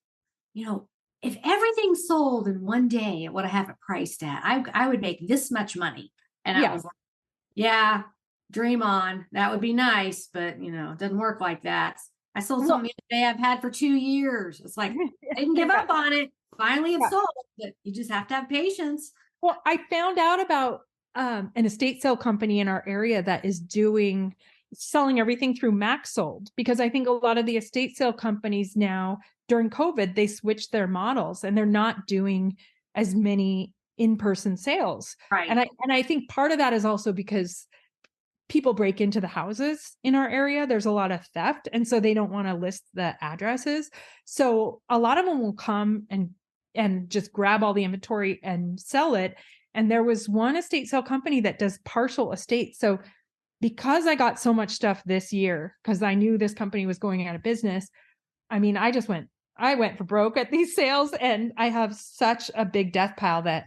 if everything sold in one day at what I have it priced at, I would make this much money. And I was like, dream on. That would be nice, but it doesn't work like that. I sold something the other day I've had for 2 years. It's like, I didn't give up on it. Finally, it's sold, but you just have to have patience. Well, I found out about an estate sale company in our area that is selling everything through Max Sold, because I think a lot of the estate sale companies now during COVID, they switched their models and they're not doing as many in-person sales. Right. And I think part of that is also because people break into the houses in our area. There's a lot of theft. And so they don't want to list the addresses. So a lot of them will come and just grab all the inventory and sell it. And there was one estate sale company that does partial estate. So because I got so much stuff this year, because I knew this company was going out of business, I mean, I went for broke at these sales, and I have such a big death pile that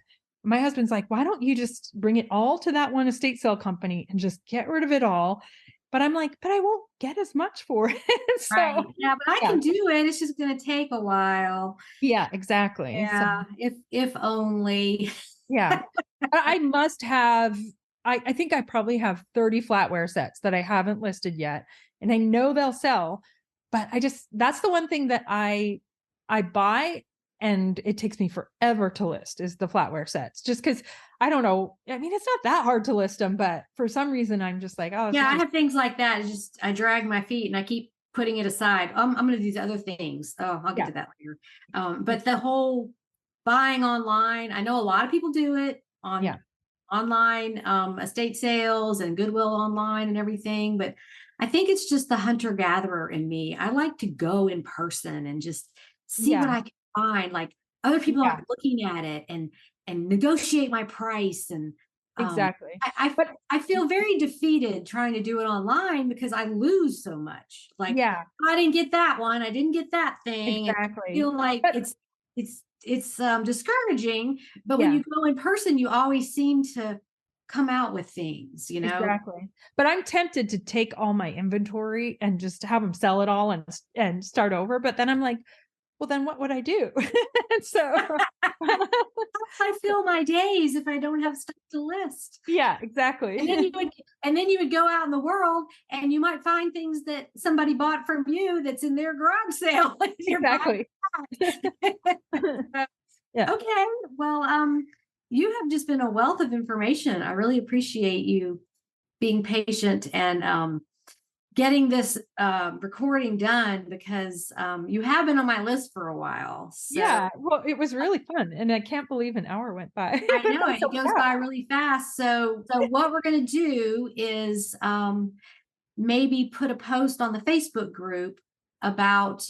my husband's like, why don't you just bring it all to that one estate sale company and just get rid of it all? But I'm like, but I won't get as much for it. So, Right. Yeah, but I yeah. can do it. It's just going to take a while. Yeah, exactly. So, Yeah, if only. yeah. I must have, I think I probably have 30 flatware sets that I haven't listed yet. And I know they'll sell, but that's the one thing that I buy and it takes me forever to list is the flatware sets. Just because I don't know. I mean, it's not that hard to list them, but for some reason I'm just like, oh, Yeah, I have things like that. It's just I drag my feet and I keep putting it aside. I'm going to do these other things. Oh, I'll get to that later. But the whole buying online, I know a lot of people do it on online estate sales and Goodwill online and everything, but I think it's just the hunter gatherer in me. I like to go in person and just see what I can find. Like other people aren't looking at it and negotiate my price and exactly. I feel very defeated trying to do it online because I lose so much. Like I didn't get that one, I didn't get that thing. Exactly. I feel like it's discouraging, but when you go in person, you always seem to come out with things, you know. Exactly. But I'm tempted to take all my inventory and just have them sell it all and start over. But then I'm like, well, then what would I do? So I fill my days if I don't have stuff to list. Yeah, exactly. And then you would go out in the world and you might find things that somebody bought from you that's in their garage sale. Exactly. Yeah. Okay. Well, you have just been a wealth of information. I really appreciate you being patient and getting this recording done because you have been on my list for a while. So. Yeah, well, it was really fun, and I can't believe an hour went by. I know it goes by really fast. So what we're going to do is maybe put a post on the Facebook group about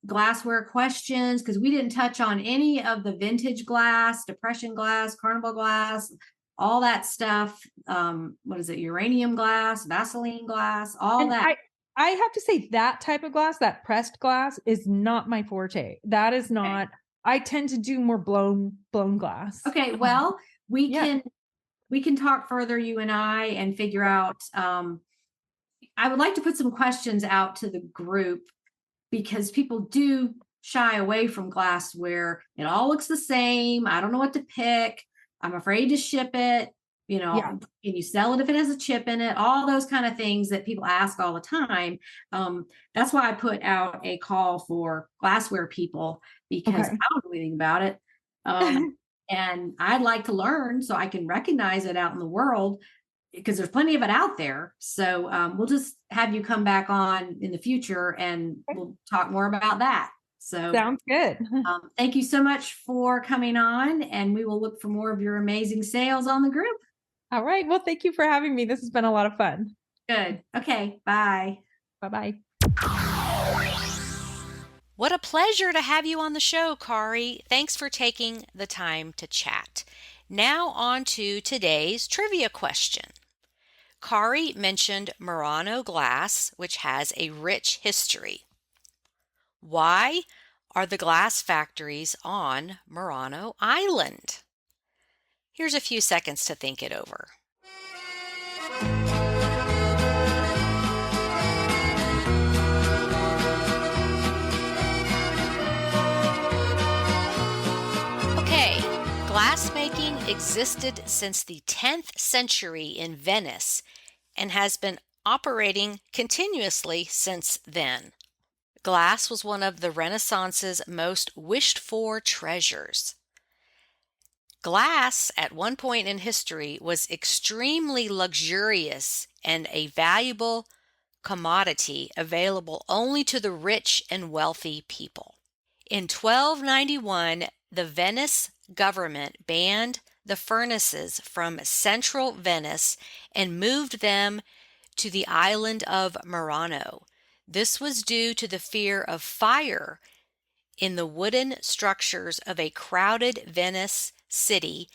glassware questions because we didn't touch on any of the vintage glass, depression glass, carnival glass, all that stuff. What is it? Uranium glass, Vaseline glass, all that. I have to say that type of glass, that pressed glass, is not my forte. That is not. I tend to do more blown glass. Okay, well, we can talk further, you and I, and figure out. I would like to put some questions out to the group because people do shy away from glassware. It all looks the same. I don't know what to pick. I'm afraid to ship it. Can you sell it if it has a chip in it? All those kind of things that people ask all the time. That's why I put out a call for glassware people because I don't know anything about it. And I'd like to learn so I can recognize it out in the world because there's plenty of it out there. So we'll just have you come back on in the future and we'll talk more about that. So sounds good. Thank you so much for coming on, and we will look for more of your amazing sales on the group. All right. Well, thank you for having me. This has been a lot of fun. Good. Okay. Bye. Bye-bye. What a pleasure to have you on the show, Kari. Thanks for taking the time to chat. Now on to today's trivia question. Kari mentioned Murano glass, which has a rich history. Why are the glass factories on Murano Island? Here's a few seconds to think it over. Okay, glassmaking existed since the 10th century in Venice and has been operating continuously since then. Glass was one of the Renaissance's most wished-for treasures. Glass, at one point in history, was extremely luxurious and a valuable commodity available only to the rich and wealthy people. In 1291, the Venice government banned the furnaces from central Venice and moved them to the island of Murano. This was due to the fear of fire in the wooden structures of a crowded Venice city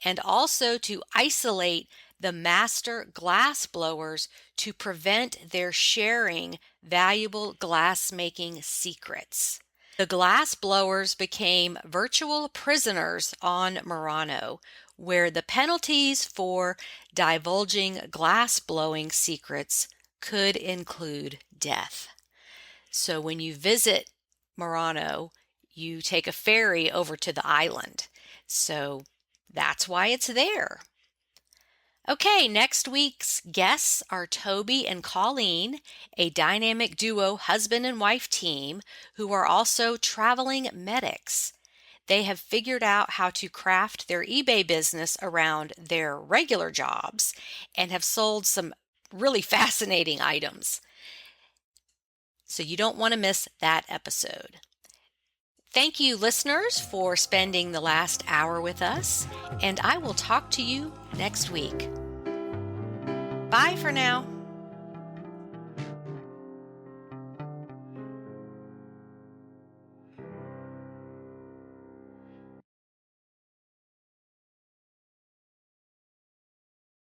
and also to isolate the master glass blowers to prevent their sharing valuable glass-making secrets. The glass blowers became virtual prisoners on Murano, where the penalties for divulging glass blowing secrets could include death. So when you visit Murano, you take a ferry over to the island. So that's why it's there. Okay, next week's guests are Toby and Colleen, a dynamic duo husband and wife team who are also traveling medics. They have figured out how to craft their eBay business around their regular jobs and have sold some really fascinating items. So you don't want to miss that episode. Thank you, listeners, for spending the last hour with us, and I will talk to you next week. Bye for now.